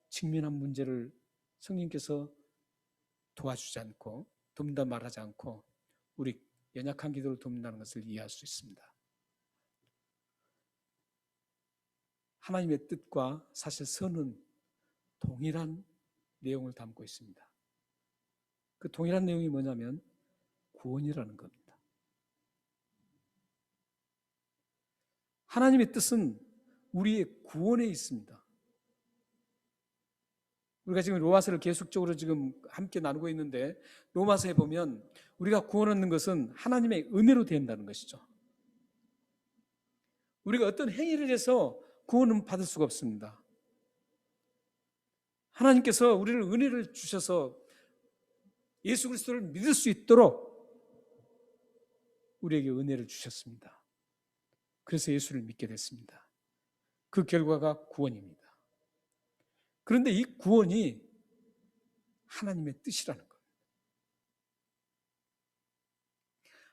직면한 문제를 성령님께서 도와주지 않고 돕는다 말하지 않고 우리 연약한 기도를 돕는다는 것을 이해할 수 있습니다. 하나님의 뜻과 사실 선은 동일한 내용을 담고 있습니다. 그 동일한 내용이 뭐냐면 구원이라는 겁니다. 하나님의 뜻은 우리의 구원에 있습니다. 우리가 지금 로마서를 계속적으로 지금 함께 나누고 있는데 로마서에 보면 우리가 구원 얻는 것은 하나님의 은혜로 된다는 것이죠. 우리가 어떤 행위를 해서 구원은 받을 수가 없습니다. 하나님께서 우리를 은혜를 주셔서 예수 그리스도를 믿을 수 있도록 우리에게 은혜를 주셨습니다. 그래서 예수를 믿게 됐습니다. 그 결과가 구원입니다. 그런데 이 구원이 하나님의 뜻이라는 겁니다.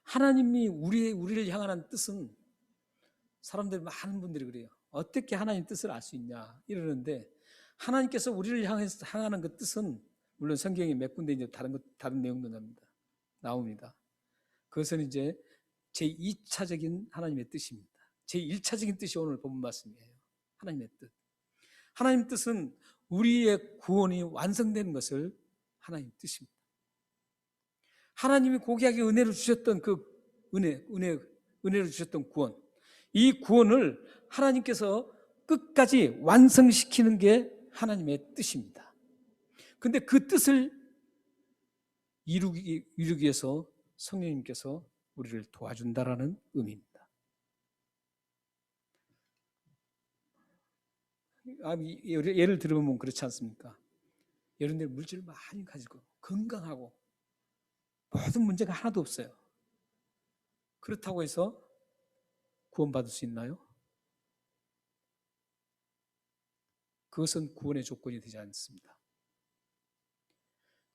하나님이 우리를 향한 뜻은 사람들 많은 분들이 그래요. 어떻게 하나님 뜻을 알 수 있냐 이러는데 하나님께서 우리를 향하는 그 뜻은 물론 성경에 몇 군데 이제 다른 내용도 나옵니다. 그것은 이제 제2차적인 하나님의 뜻입니다. 제1차적인 뜻이 오늘 본문 말씀이에요. 하나님의 뜻. 하나님 뜻은 우리의 구원이 완성되는 것을 하나님 뜻입니다. 하나님이 고귀하게 은혜를 주셨던 그 은혜를 주셨던 구원, 이 구원을 하나님께서 끝까지 완성시키는 게 하나님의 뜻입니다. 그런데 그 뜻을 이루기 위해서 성령님께서 우리를 도와준다라는 의미입니다. 예를 들어보면 그렇지 않습니까? 여러분들 물질을 많이 가지고 건강하고 모든 문제가 하나도 없어요. 그렇다고 해서 구원받을 수 있나요? 그것은 구원의 조건이 되지 않습니다.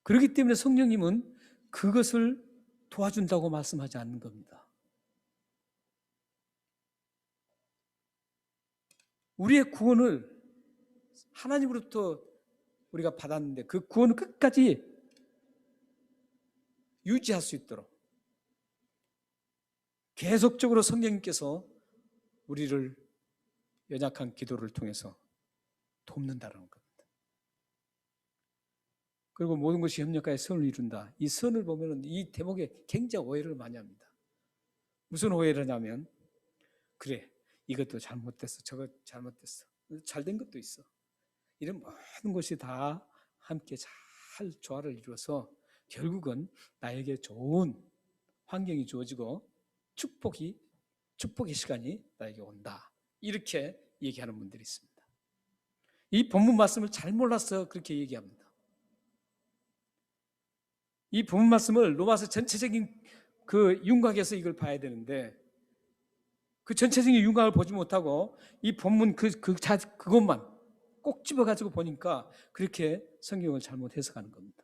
그렇기 때문에 성령님은 그것을 도와준다고 말씀하지 않는 겁니다. 우리의 구원을 하나님으로부터 우리가 받았는데 그 구원을 끝까지 유지할 수 있도록 계속적으로 성령님께서 우리를 연약한 기도를 통해서 돕는다는 겁니다. 그리고 모든 것이 협력하여 선을 이룬다. 이 선을 보면 이 대목에 굉장히 오해를 많이 합니다. 무슨 오해를 하냐면, 그래, 이것도 잘못됐어, 저거 잘못됐어, 잘된 것도 있어, 이런 모든 것이 다 함께 잘 조화를 이루어서 결국은 나에게 좋은 환경이 주어지고 축복의 시간이 나에게 온다, 이렇게 얘기하는 분들이 있습니다. 이 본문 말씀을 잘 몰라서 그렇게 얘기합니다. 이 본문 말씀을 로마서 전체적인 그 윤곽에서 이걸 봐야 되는데 그 전체적인 윤곽을 보지 못하고 이 본문 그것만 꼭 집어가지고 보니까 그렇게 성경을 잘못 해석하는 겁니다.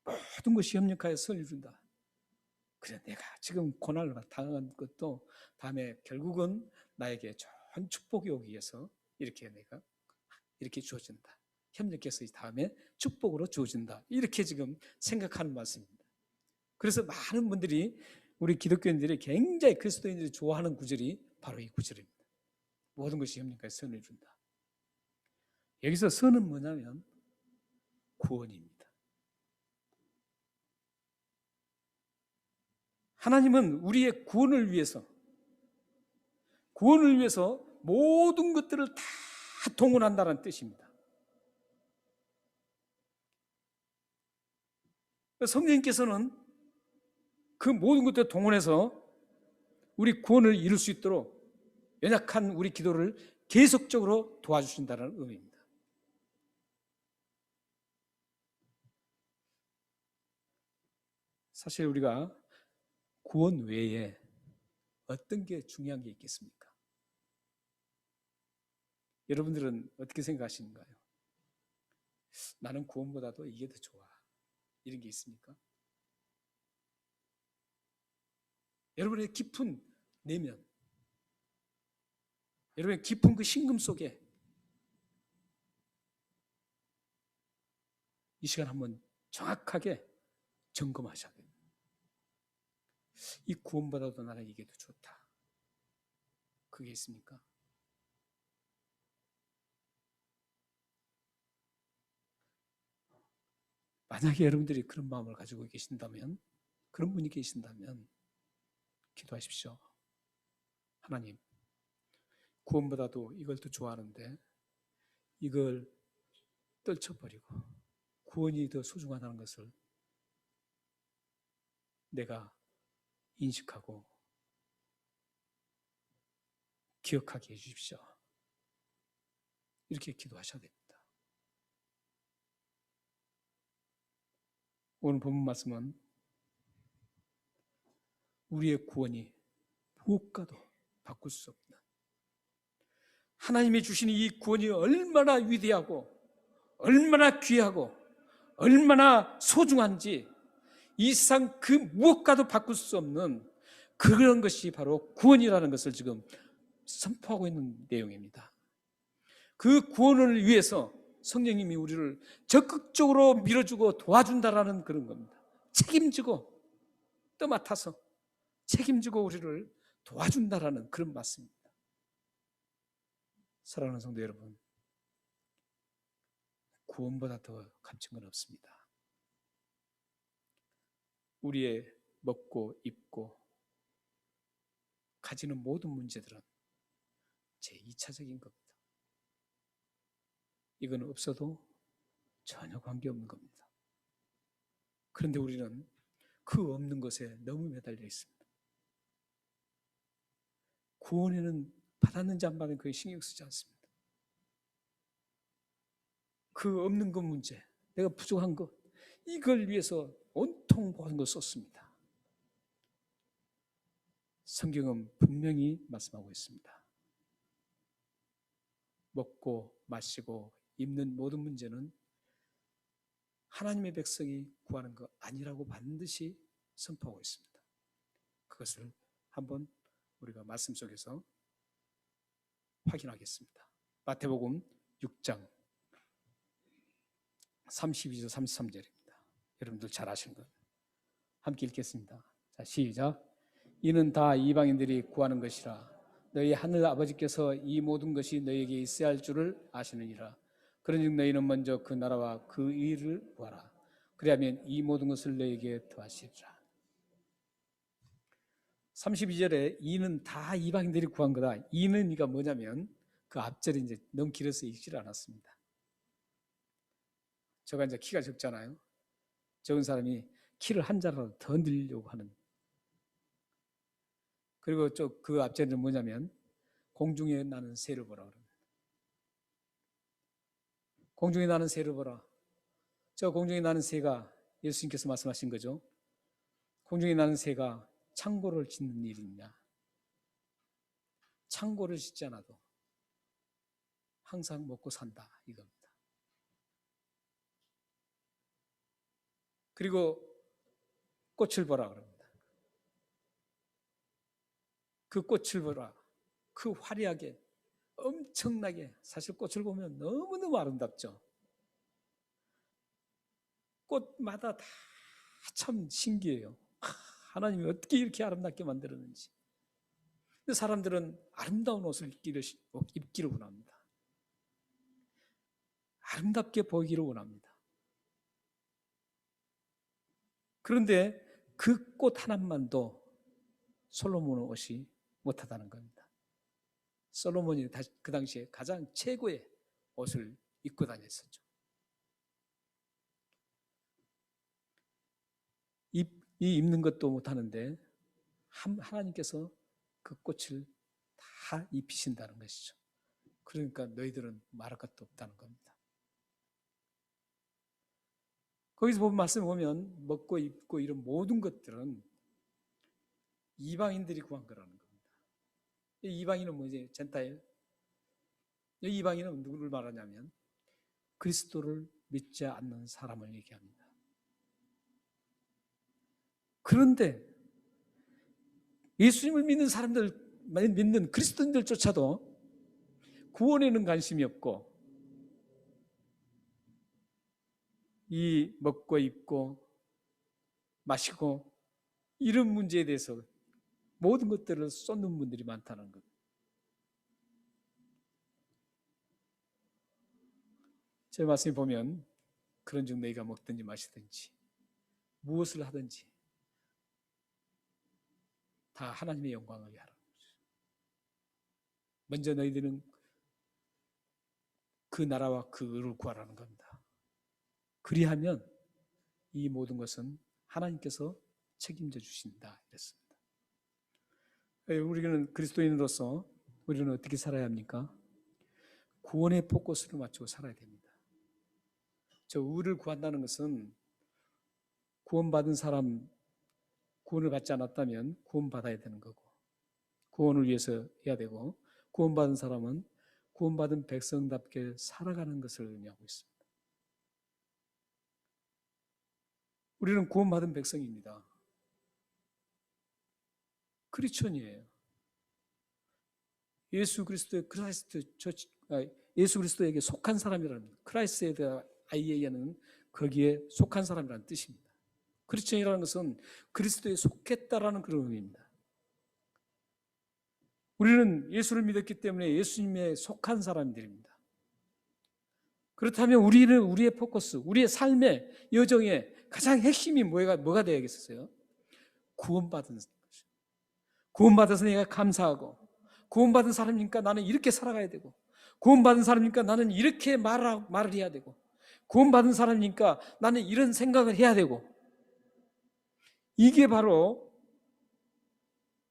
모든 것이 협력하여 선을 이룬다. 그래, 내가 지금 고난을 당한 것도 다음에 결국은 나에게 좋은 축복이 오기 위해서 이렇게 내가 이렇게 주어진다. 협력해서 다음에 축복으로 주어진다. 이렇게 지금 생각하는 말씀입니다. 그래서 많은 분들이 우리 기독교인들이 굉장히 그리스도인들이 좋아하는 구절이 바로 이 구절입니다. 모든 것이 협력하여 선을 이룬다. 여기서 선은 뭐냐면 구원입니다. 하나님은 우리의 구원을 위해서 모든 것들을 다 동원한다는 뜻입니다. 성령님께서는 그 모든 것들을 동원해서 우리 구원을 이룰 수 있도록 연약한 우리 기도를 계속적으로 도와주신다는 의미입니다. 사실 우리가 구원 외에 어떤 게 중요한 게 있겠습니까? 여러분들은 어떻게 생각하시는가요? 나는 구원보다도 이게 더 좋아, 이런 게 있습니까? 여러분의 깊은 내면, 여러분의 깊은 그 심금 속에 이 시간 한번 정확하게 점검하셔야 됩니다. 이 구원보다도 나는 이게 더 좋다, 그게 있습니까? 만약에 여러분들이 그런 마음을 가지고 계신다면, 그런 분이 계신다면 기도하십시오. 하나님, 구원보다도 이걸 더 좋아하는데 이걸 떨쳐버리고 구원이 더 소중하다는 것을 내가 인식하고 기억하게 해주십시오. 이렇게 기도하셔야 됩니다. 오늘 본문 말씀은 우리의 구원이 무엇과도 바꿀 수 없는, 하나님이 주신 이 구원이 얼마나 위대하고 얼마나 귀하고 얼마나 소중한지 이 세상 그 무엇과도 바꿀 수 없는 그런 것이 바로 구원이라는 것을 지금 선포하고 있는 내용입니다. 그 구원을 위해서 성령님이 우리를 적극적으로 밀어주고 도와준다라는 그런 겁니다. 책임지고 떠맡아서 책임지고 우리를 도와준다라는 그런 말씀입니다. 사랑하는 성도 여러분, 구원보다 더 값진 건 없습니다. 우리의 먹고 입고 가지는 모든 문제들은 제2차적인 겁니다. 이건 없어도 전혀 관계없는 겁니다. 그런데 우리는 그 없는 것에 너무 매달려 있습니다. 구원에는 받았는지 안 받았는지 그게 신경 쓰지 않습니다. 그 없는 것 문제, 내가 부족한 것, 이걸 위해서 온통 모든 걸 썼습니다. 성경은 분명히 말씀하고 있습니다. 먹고 마시고 입는 모든 문제는 하나님의 백성이 구하는 것 아니라고 반드시 선포하고 있습니다. 그것을 한번 우리가 말씀 속에서 확인하겠습니다. 마태복음 6장 32절 33절입니다. 여러분들 잘 아시는 것 함께 읽겠습니다. 자, 시작. 이는 다 이방인들이 구하는 것이라 너희 하늘 아버지께서 이 모든 것이 너희에게 있어야 할 줄을 아시느니라. 그런즉 너희는 먼저 그 나라와 그 의를 구하라. 그리하면 이 모든 것을 너희에게 더하시리라. 32절에 이는 다 이방인들이 구한 거다. 이는 이가 뭐냐면 그 앞절이 이제 너무 길어서 읽지를 않았습니다. 제가 이제 키가 적잖아요. 적은 사람이 키를 한 자라도 더 늘리려고 하는. 그리고 그 앞절은 뭐냐면 공중에 나는 새를 보라 그럽니다. 공중에 나는 새를 보라. 저 공중에 나는 새가 예수님께서 말씀하신 거죠. 공중에 나는 새가 창고를 짓는 일이 있냐? 창고를 짓지 않아도 항상 먹고 산다 이겁니다. 그리고 꽃을 보라 그럽니다. 그 꽃을 보라. 그 화려하게 엄청나게, 사실 꽃을 보면 너무너무 아름답죠. 꽃마다 다 참 신기해요. 하나님이 어떻게 이렇게 아름답게 만들었는지. 근데 사람들은 아름다운 옷을 입기를 원합니다. 아름답게 보이기를 원합니다. 그런데 그 꽃 하나만도 솔로몬의 옷이 못하다는 겁니다. 솔로몬이 그 당시에 가장 최고의 옷을 입고 다녔었죠. 입는 것도 못하는데 하나님께서 그 꽃을 다 입히신다는 것이죠. 그러니까 너희들은 말할 것도 없다는 겁니다. 거기서 보면 말씀을 보면 먹고 입고 이런 모든 것들은 이방인들이 구한 거라는 겁니다. 이 이방인은 뭐지? 젠타일. 이 이방인은 누구를 말하냐면 그리스도를 믿지 않는 사람을 얘기합니다. 그런데 예수님을 믿는 사람들, 믿는 그리스도인들조차도 구원에는 관심이 없고 이 먹고 입고 마시고 이런 문제에 대해서 모든 것들을 쏟는 분들이 많다는 것. 제 말씀에 보면 그런즉 너희가 먹든지 마시든지 무엇을 하든지 다 하나님의 영광을 위하라. 먼저 너희들은 그 나라와 그 의를 구하라는 겁니다. 그리하면 이 모든 것은 하나님께서 책임져 주신다 이랬습니다. 우리는 그리스도인으로서 우리는 어떻게 살아야 합니까? 구원의 포커스를 맞추고 살아야 됩니다. 저 의를 구한다는 것은 구원받은 사람, 구원을 받지 않았다면 구원받아야 되는 거고, 구원을 위해서 해야 되고, 구원받은 사람은 구원받은 백성답게 살아가는 것을 의미하고 있습니다. 우리는 구원받은 백성입니다. 크리스천이에요. 예수 그리스도의 예수 그리스도에게 속한 사람이라는, 크라이스트 아이에는 거기에 속한 사람이라는 뜻입니다. 크리스천이라는 것은 그리스도에 속했다라는 그런 의미입니다. 우리는 예수를 믿었기 때문에 예수님에 속한 사람들입니다. 그렇다면 우리는 우리의 포커스, 우리의 삶의 여정의 가장 핵심이 뭐가 되어야겠어요? 구원받은 것이죠. 구원받아서 내가 감사하고, 구원받은 사람이니까 나는 이렇게 살아가야 되고, 구원받은 사람이니까 나는 이렇게 말을 해야 되고, 구원받은 사람이니까 나는 이런 생각을 해야 되고, 이게 바로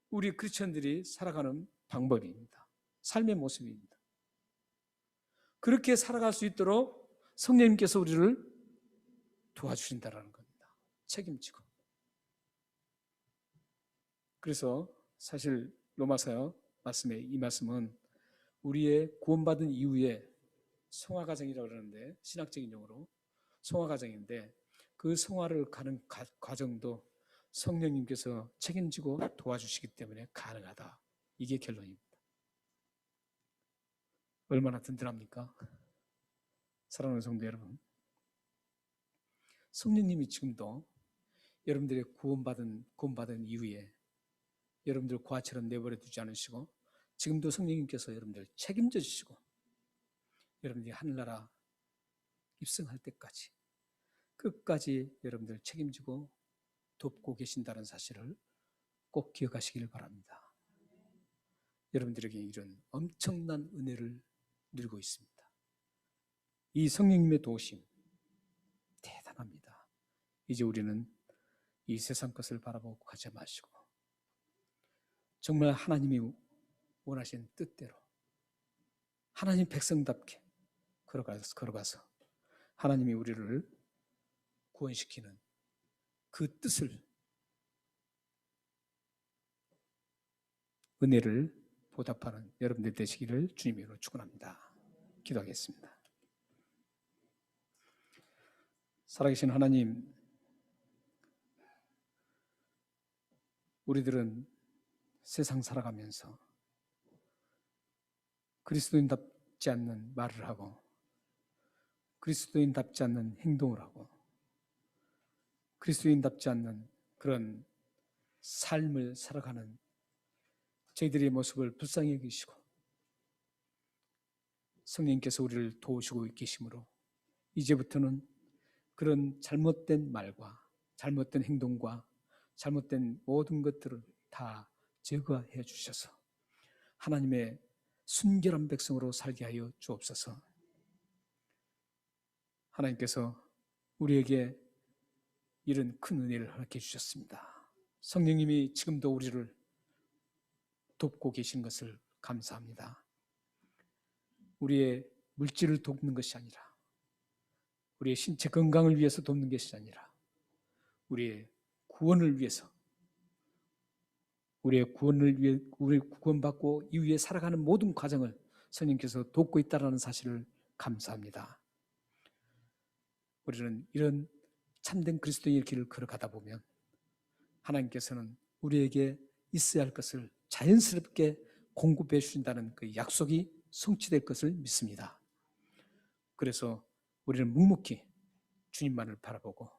우리 크리스천들이 살아가는 방법입니다. 삶의 모습입니다. 그렇게 살아갈 수 있도록 성령님께서 우리를 도와주신다는 겁니다. 책임지고. 그래서 사실 로마서 말씀에 이 말씀은 우리의 구원받은 이후에 성화과정이라고 그러는데, 신학적인 용어로 성화과정인데, 그 성화를 가는 과정도 성령님께서 책임지고 도와주시기 때문에 가능하다. 이게 결론입니다. 얼마나 든든합니까? 사랑하는 성도 여러분, 성령님이 지금도 여러분들의 구원받은 이후에 여러분들 과처럼 내버려 두지 않으시고, 지금도 성령님께서 여러분들 책임져 주시고, 여러분들이 하늘나라 입성할 때까지 끝까지 여러분들 책임지고 돕고 계신다는 사실을 꼭 기억하시길 바랍니다. 여러분들에게 이런 엄청난 은혜를 누리고 있습니다. 이 성령님의 도우심 대단합니다. 이제 우리는 이 세상 것을 바라보고 가지 마시고 정말 하나님이 원하신 뜻대로 하나님 백성답게 걸어가서 하나님이 우리를 구원시키는 그 뜻을, 은혜를 보답하는 여러분들 되시기를 주님으로 축원합니다. 기도하겠습니다. 살아계신 하나님, 우리들은 세상 살아가면서 그리스도인답지 않는 말을 하고 그리스도인답지 않는 행동을 하고 그리스도인답지 않는 그런 삶을 살아가는 저희들의 모습을 불쌍히 여기시고 성령님께서 우리를 도우시고 계시므로 이제부터는 그런 잘못된 말과 잘못된 행동과 잘못된 모든 것들을 다 제거해 주셔서 하나님의 순결한 백성으로 살게 하여 주옵소서. 하나님께서 우리에게 이런 큰 은혜를 허락해 주셨습니다. 성령님이 지금도 우리를 돕고 계신 것을 감사합니다. 우리의 물질을 돕는 것이 아니라, 우리의 신체 건강을 위해서 돕는 것이 아니라, 우리의 구원을 위해서, 우리 구원받고 이후에 살아가는 모든 과정을 성령께서 돕고 있다는 사실을 감사합니다. 우리는 이런 참된 그리스도인의 길을 걸어가다 보면 하나님께서는 우리에게 있어야 할 것을 자연스럽게 공급해 주신다는 그 약속이 성취될 것을 믿습니다. 그래서 우리는 묵묵히 주님만을 바라보고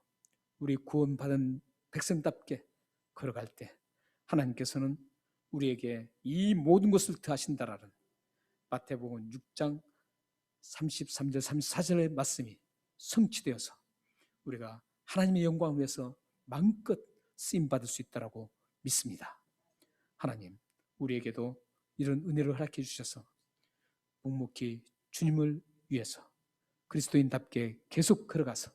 우리 구원받은 백성답게 걸어갈 때 하나님께서는 우리에게 이 모든 것을 더하신다라는 마태복음 6장 33절 34절의 말씀이 성취되어서 우리가 하나님의 영광을 위해서 마음껏 쓰임받을 수 있다고 믿습니다. 하나님, 우리에게도 이런 은혜를 허락해 주셔서 묵묵히 주님을 위해서 그리스도인답게 계속 걸어가서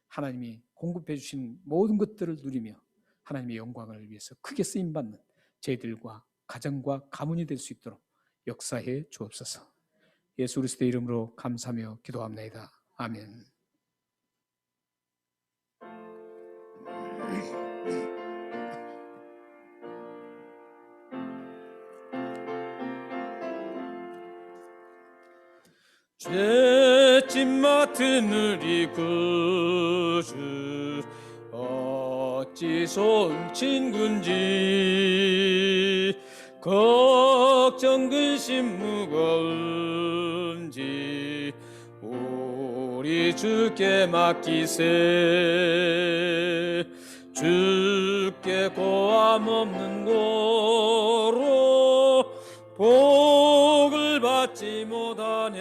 하나님이 공급해 주신 모든 것들을 누리며 하나님의 영광을 위해서 크게 쓰임받는 저희들과 가정과 가문이 될 수 있도록 역사해 주옵소서. 예수 그리스도의 이름으로 감사하며 기도합니다. 아멘. 죄짐 맡은 우리 구주 어찌 손 친군지 걱정 근심 무거운지 우리 주께 맡기세. 주께 고함 없는 고로 복을 받지 못하네.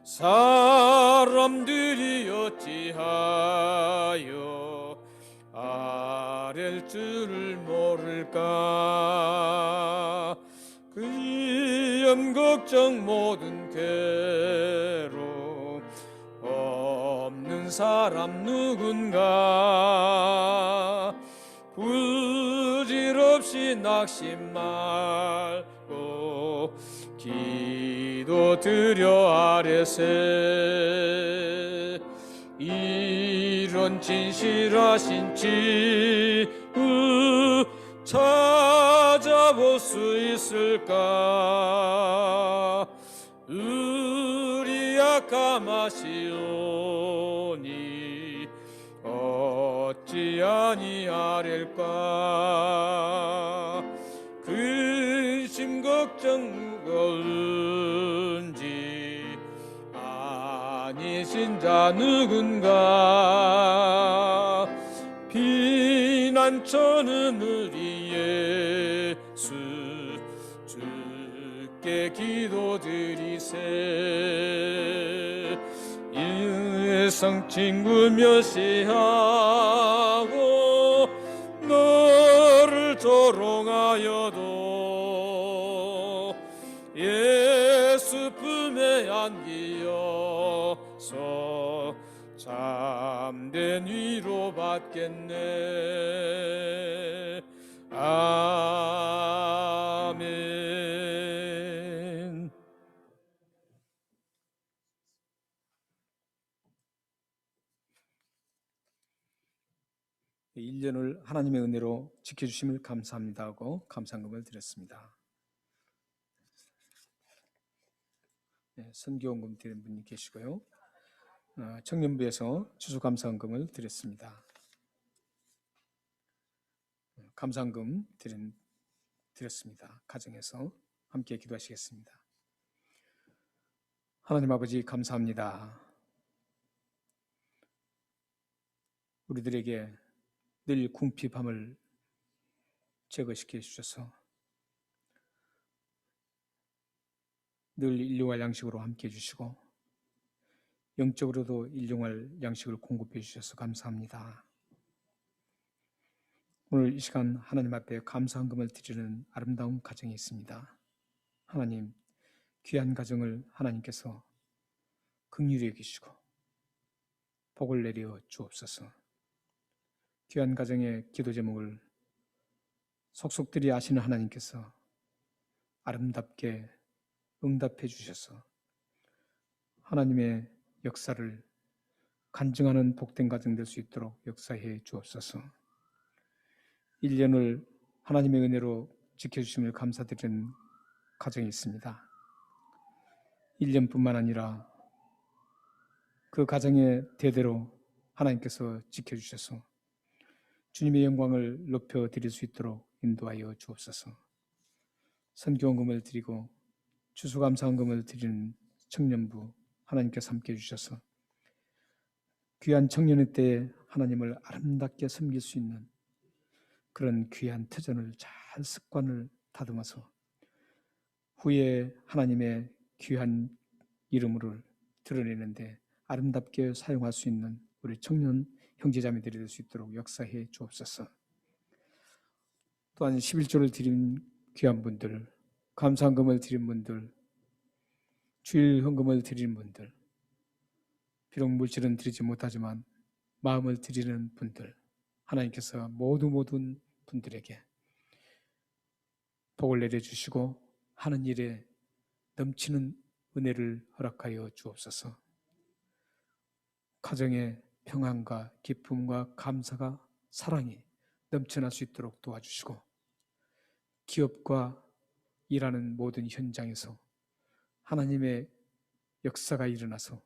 사람들이 어찌하여 아랠 줄을 모를까. 그 염 걱정 모든 괴로움 없는 사람 누군가. 부질없이 낙심 말고 기도 드려 아뢰세. 이런 진실하신 치유 찾아볼 수 있을까. 우리 약함하시오니 어찌 아니하릴까. 근심 걱정 무거운지 아니신 자 누군가. 피난처는 우리 예수 주께 기도드리세. 일성 친구 멸시하고 너를 조롱하여도 예수 품에 안기어서 참된 위로 받겠네. 아멘. 네, 1년을 하나님의 은혜로 지켜주심을 감사합니다 하고 감사금을 드렸습니다. 네, 선교원금 드린 분이 계시고요. 청년부에서 추수감사원금을 드렸습니다. 감사원금 드렸습니다. 가정에서 함께 기도하시겠습니다. 하나님 아버지 감사합니다. 우리들에게 늘 궁핍함을 제거시켜 주셔서 늘 일용할 양식으로 함께 해주시고 영적으로도 일용할 양식을 공급해 주셔서 감사합니다. 오늘 이 시간 하나님 앞에 감사헌금을 드리는 아름다운 가정이 있습니다. 하나님, 귀한 가정을 하나님께서 긍휼히 여기시고 복을 내려 주옵소서. 귀한 가정의 기도 제목을 속속들이 아시는 하나님께서 아름답게 응답해 주셔서 하나님의 역사를 간증하는 복된 가정 될 수 있도록 역사해 주옵소서. 1년을 하나님의 은혜로 지켜주심을 감사드리는 가정이 있습니다. 1년뿐만 아니라 그 가정의 대대로 하나님께서 지켜주셔서 주님의 영광을 높여드릴 수 있도록 인도하여 주옵소서. 선교원금을 드리고 추수감사헌금을 드리는 청년부 하나님께서 함께 해주셔서 귀한 청년의 때에 하나님을 아름답게 섬길 수 있는 그런 귀한 터전을 잘 습관을 다듬어서 후에 하나님의 귀한 이름을 드러내는데 아름답게 사용할 수 있는 우리 청년 형제자매들이 될 수 있도록 역사해 주옵소서. 또한 11조를 드린 귀한 분들, 감사헌금을 드린 분들, 주일 헌금을 드리는 분들, 비록 물질은 드리지 못하지만 마음을 드리는 분들, 하나님께서 모든 분들에게 복을 내려주시고 하는 일에 넘치는 은혜를 허락하여 주옵소서. 가정의 평안과 기쁨과 감사가 사랑이 넘쳐날 수 있도록 도와주시고 기업과 일하는 모든 현장에서 하나님의 역사가 일어나서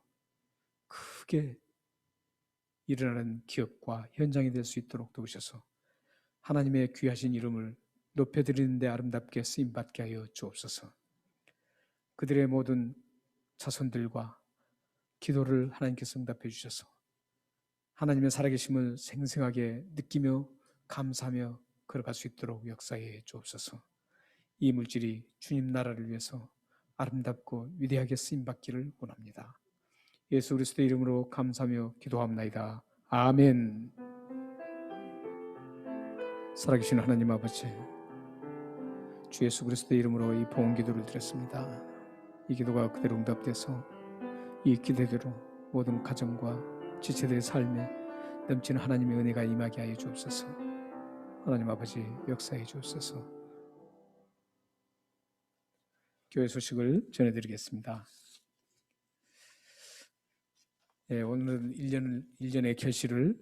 크게 일어나는 기업과 현장이 될 수 있도록 도우셔서 하나님의 귀하신 이름을 높여드리는 데 아름답게 쓰임받게 하여 주옵소서. 그들의 모든 자손들과 기도를 하나님께서 응답해 주셔서 하나님의 살아계심을 생생하게 느끼며 감사하며 걸어갈 수 있도록 역사해 주옵소서. 이 물질이 주님 나라를 위해서 아름답고 위대하게 쓰임받기를 원합니다. 예수 그리스도의 이름으로 감사하며 기도합나이다. 아멘. 살아계신 하나님 아버지, 주 예수 그리스도의 이름으로 이 봉헌 기도를 드렸습니다. 이 기도가 그대로 응답돼서 이 기대대로 모든 가정과 지체들의 삶에 넘치는 하나님의 은혜가 임하게 하여 주옵소서. 하나님 아버지 역사해 주옵소서. 교회 소식을 전해드리겠습니다. 오늘은 1년의 결실을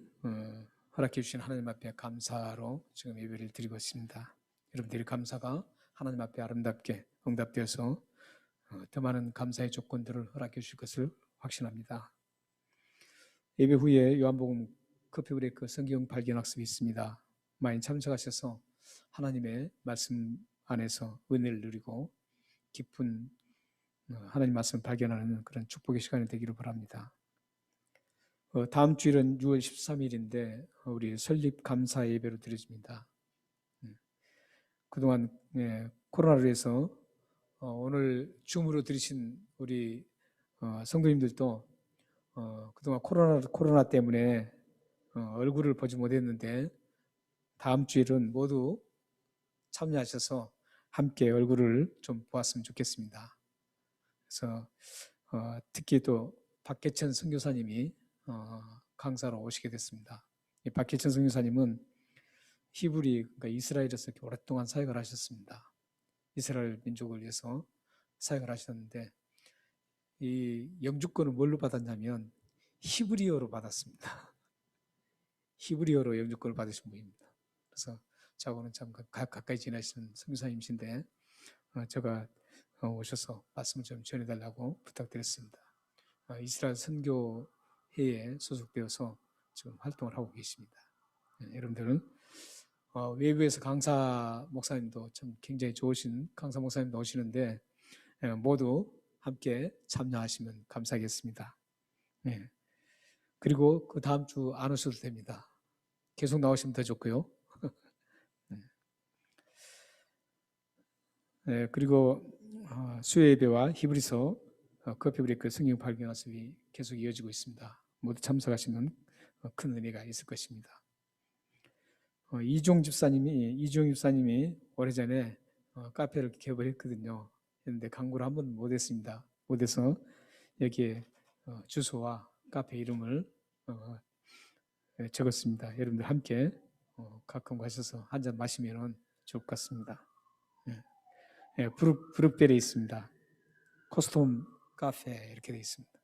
허락해 주신 하나님 앞에 감사로 지금 예배를 드리고 있습니다. 여러분들의 감사가 하나님 앞에 아름답게 응답되어서 더 많은 감사의 조건들을 허락해 주실 것을 확신합니다. 예배 후에 요한복음 커피 브레이크 성경 발견 학습이 있습니다. 많이 참석하셔서 하나님의 말씀 안에서 은혜를 누리고 깊은 하나님 말씀을 발견하는 그런 축복의 시간이 되기를 바랍니다. 다음 주일은 6월 13일인데 우리 설립 감사 예배로 드려집니다. 그동안 코로나로 해서 오늘 줌으로 들으신 우리 성도님들도 그동안 코로나 때문에 얼굴을 보지 못했는데 다음 주일은 모두 참여하셔서 함께 얼굴을 좀 보았으면 좋겠습니다. 그래서 특히 또 박계천 선교사님이 강사로 오시게 됐습니다. 이 박계천 선교사님은 히브리, 그러니까 이스라엘에서 오랫동안 사역을 하셨습니다. 이스라엘 민족을 위해서 사역을 하셨는데 이 영주권을 뭘로 받았냐면 히브리어로 받았습니다. 히브리어로 영주권을 받으신 분입니다. 그래서 저하고는 참 가까이 지내시는 선교사님이신데 제가 오셔서 말씀을 좀 전해달라고 부탁드렸습니다. 이스라엘 선교회에 소속되어서 지금 활동을 하고 계십니다. 여러분들은 외부에서 강사 목사님도 참 굉장히 좋으신 강사 목사님도 오시는데 모두 함께 참여하시면 감사하겠습니다. 그리고 그 다음 주 안 오셔도 됩니다. 계속 나오시면 더 좋고요. 그리고 수요 예배와 히브리서 커피 브레이크 성경 발견 학습이 계속 이어지고 있습니다. 모두 참석하시면 큰 은혜가 있을 것입니다. 이종 집사님이 오래전에 카페를 개업했거든요. 그런데 광고를 한 번도 못했습니다. 못해서 여기에 주소와 카페 이름을 적었습니다. 여러분들 함께 가끔 가셔서 한잔 마시면 좋을 것 같습니다. 브룩벨에 있습니다. 코스톰 카페 이렇게 되어 있습니다.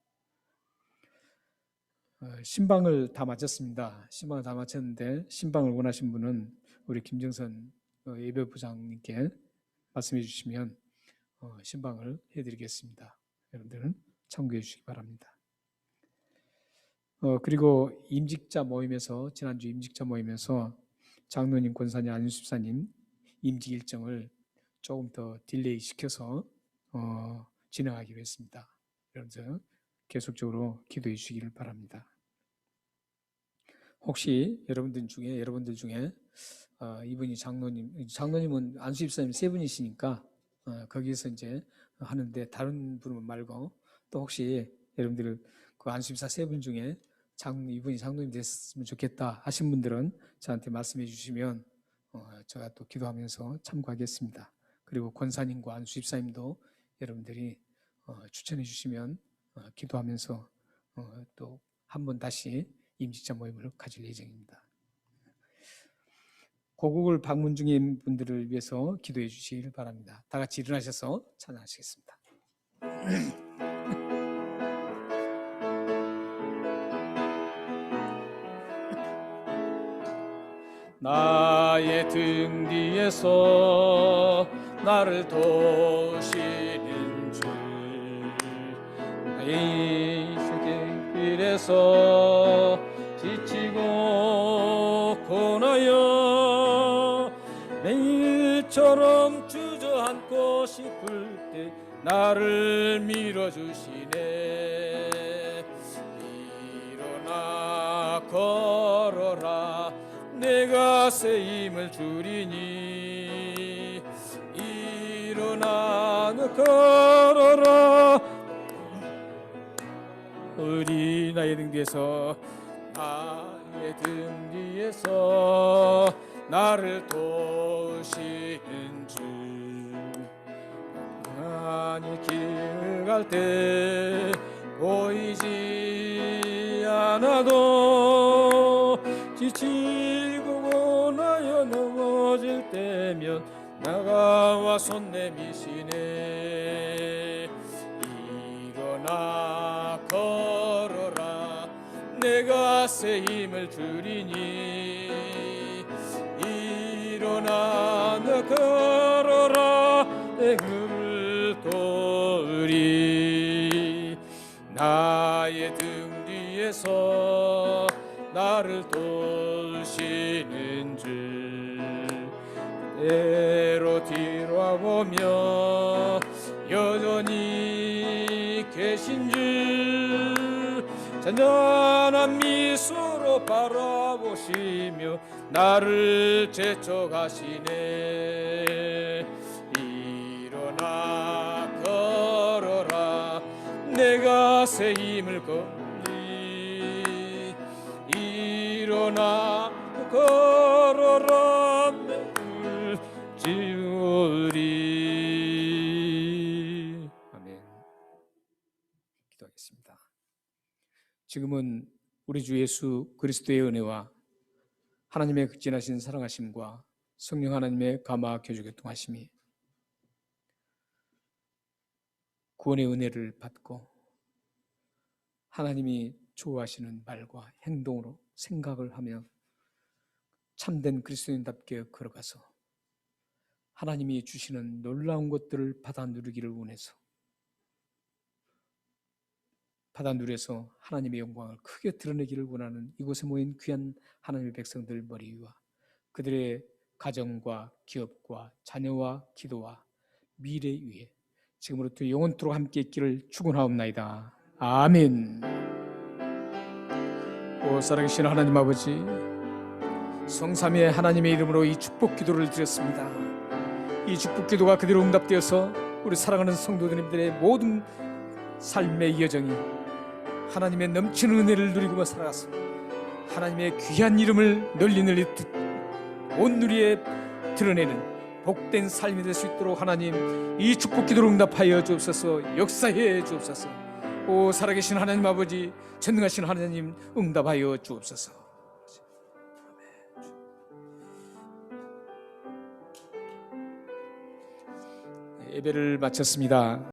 신방을 다 마쳤습니다. 신방을 다 마쳤는데 신방을 원하신 분은 우리 김정선 예배부장님께 말씀해 주시면 신방을 해드리겠습니다. 여러분들은 참고해 주시기 바랍니다. 그리고 임직자 모임에서 지난주 임직자 모임에서 장로님, 권사님, 안수집사님 임직 일정을 조금 더 딜레이 시켜서 진행하기로 했습니다. 여러분들 계속적으로 기도해 주시기를 바랍니다. 혹시 여러분들 중에 이분이 장로님은 안수집사님 세 분이시니까 거기에서 이제 하는데 다른 분은 말고 또 혹시 여러분들 그 안수집사 세 분 중에 이분이 장로님 됐으면 좋겠다 하신 분들은 저한테 말씀해 주시면 제가 또 기도하면서 참고하겠습니다. 그리고 권사님과 안수집사님도 여러분들이 추천해 주시면 기도하면서 또 한 번 다시 임직자 모임을 가질 예정입니다. 고국을 방문 중인 분들을 위해서 기도해 주시길 바랍니다. 다 같이 일어나셔서 찬양하시겠습니다. 나의 등 뒤에서 나를 도우시는 주, 나의 인생의 길에서 지치고 고나여 매일처럼 주저앉고 싶을 때 나를 밀어주시네. 걸어라 내가 새 힘을 주리니 일어나 너 걸어라 우리 나의 등 뒤에서 나의 등 뒤에서 나를 도우시는 주 나의 길을 갈 때 보이지 않아도 지치고 고나여 넘어질 때면 나가와 손 내미시네 일어나 걸어라 내가 새 힘을 주리니 일어나 너 걸어라 내 힘을 도우리 나의 등 뒤에서 나를 도우시는 주 때로 뒤돌아보며 여전히 계신 주 잔잔한 미소로 바라보시며 나를 제쳐가시네 일어나 걸어라 내가 새 힘을 거니 일어나 걸어라 내를 지우리 아멘. 기도하겠습니다. 지금은 우리 주 예수 그리스도의 은혜와 하나님의 극진하신 사랑하심과 성령 하나님의 감화 교주 교통하심이 구원의 은혜를 받고 하나님이 좋아하시는 말과 행동으로 생각을 하며 참된 그리스도인답게 걸어가서 하나님이 주시는 놀라운 것들을 받아 누리기를 원해서 받아 누려서 하나님의 영광을 크게 드러내기를 원하는 이곳에 모인 귀한 하나님의 백성들 머리 위와 그들의 가정과 기업과 자녀와 기도와 미래 위에 지금부터 영원토록 함께 있기를 축원하옵나이다. 아멘. 오 살아계신 하나님 아버지 성삼위의 하나님의 이름으로 이 축복 기도를 드렸습니다. 이 축복 기도가 그대로 응답되어서 우리 사랑하는 성도님들의 모든 삶의 여정이 하나님의 넘치는 은혜를 누리고 살아가서 하나님의 귀한 이름을 널리 온 누리에 드러내는 복된 삶이 될 수 있도록 하나님 이 축복 기도를 응답하여 주옵소서. 역사해 주옵소서. 오 살아계신 하나님 아버지 전능하신 하나님 응답하여 주옵소서. 예배를 마쳤습니다.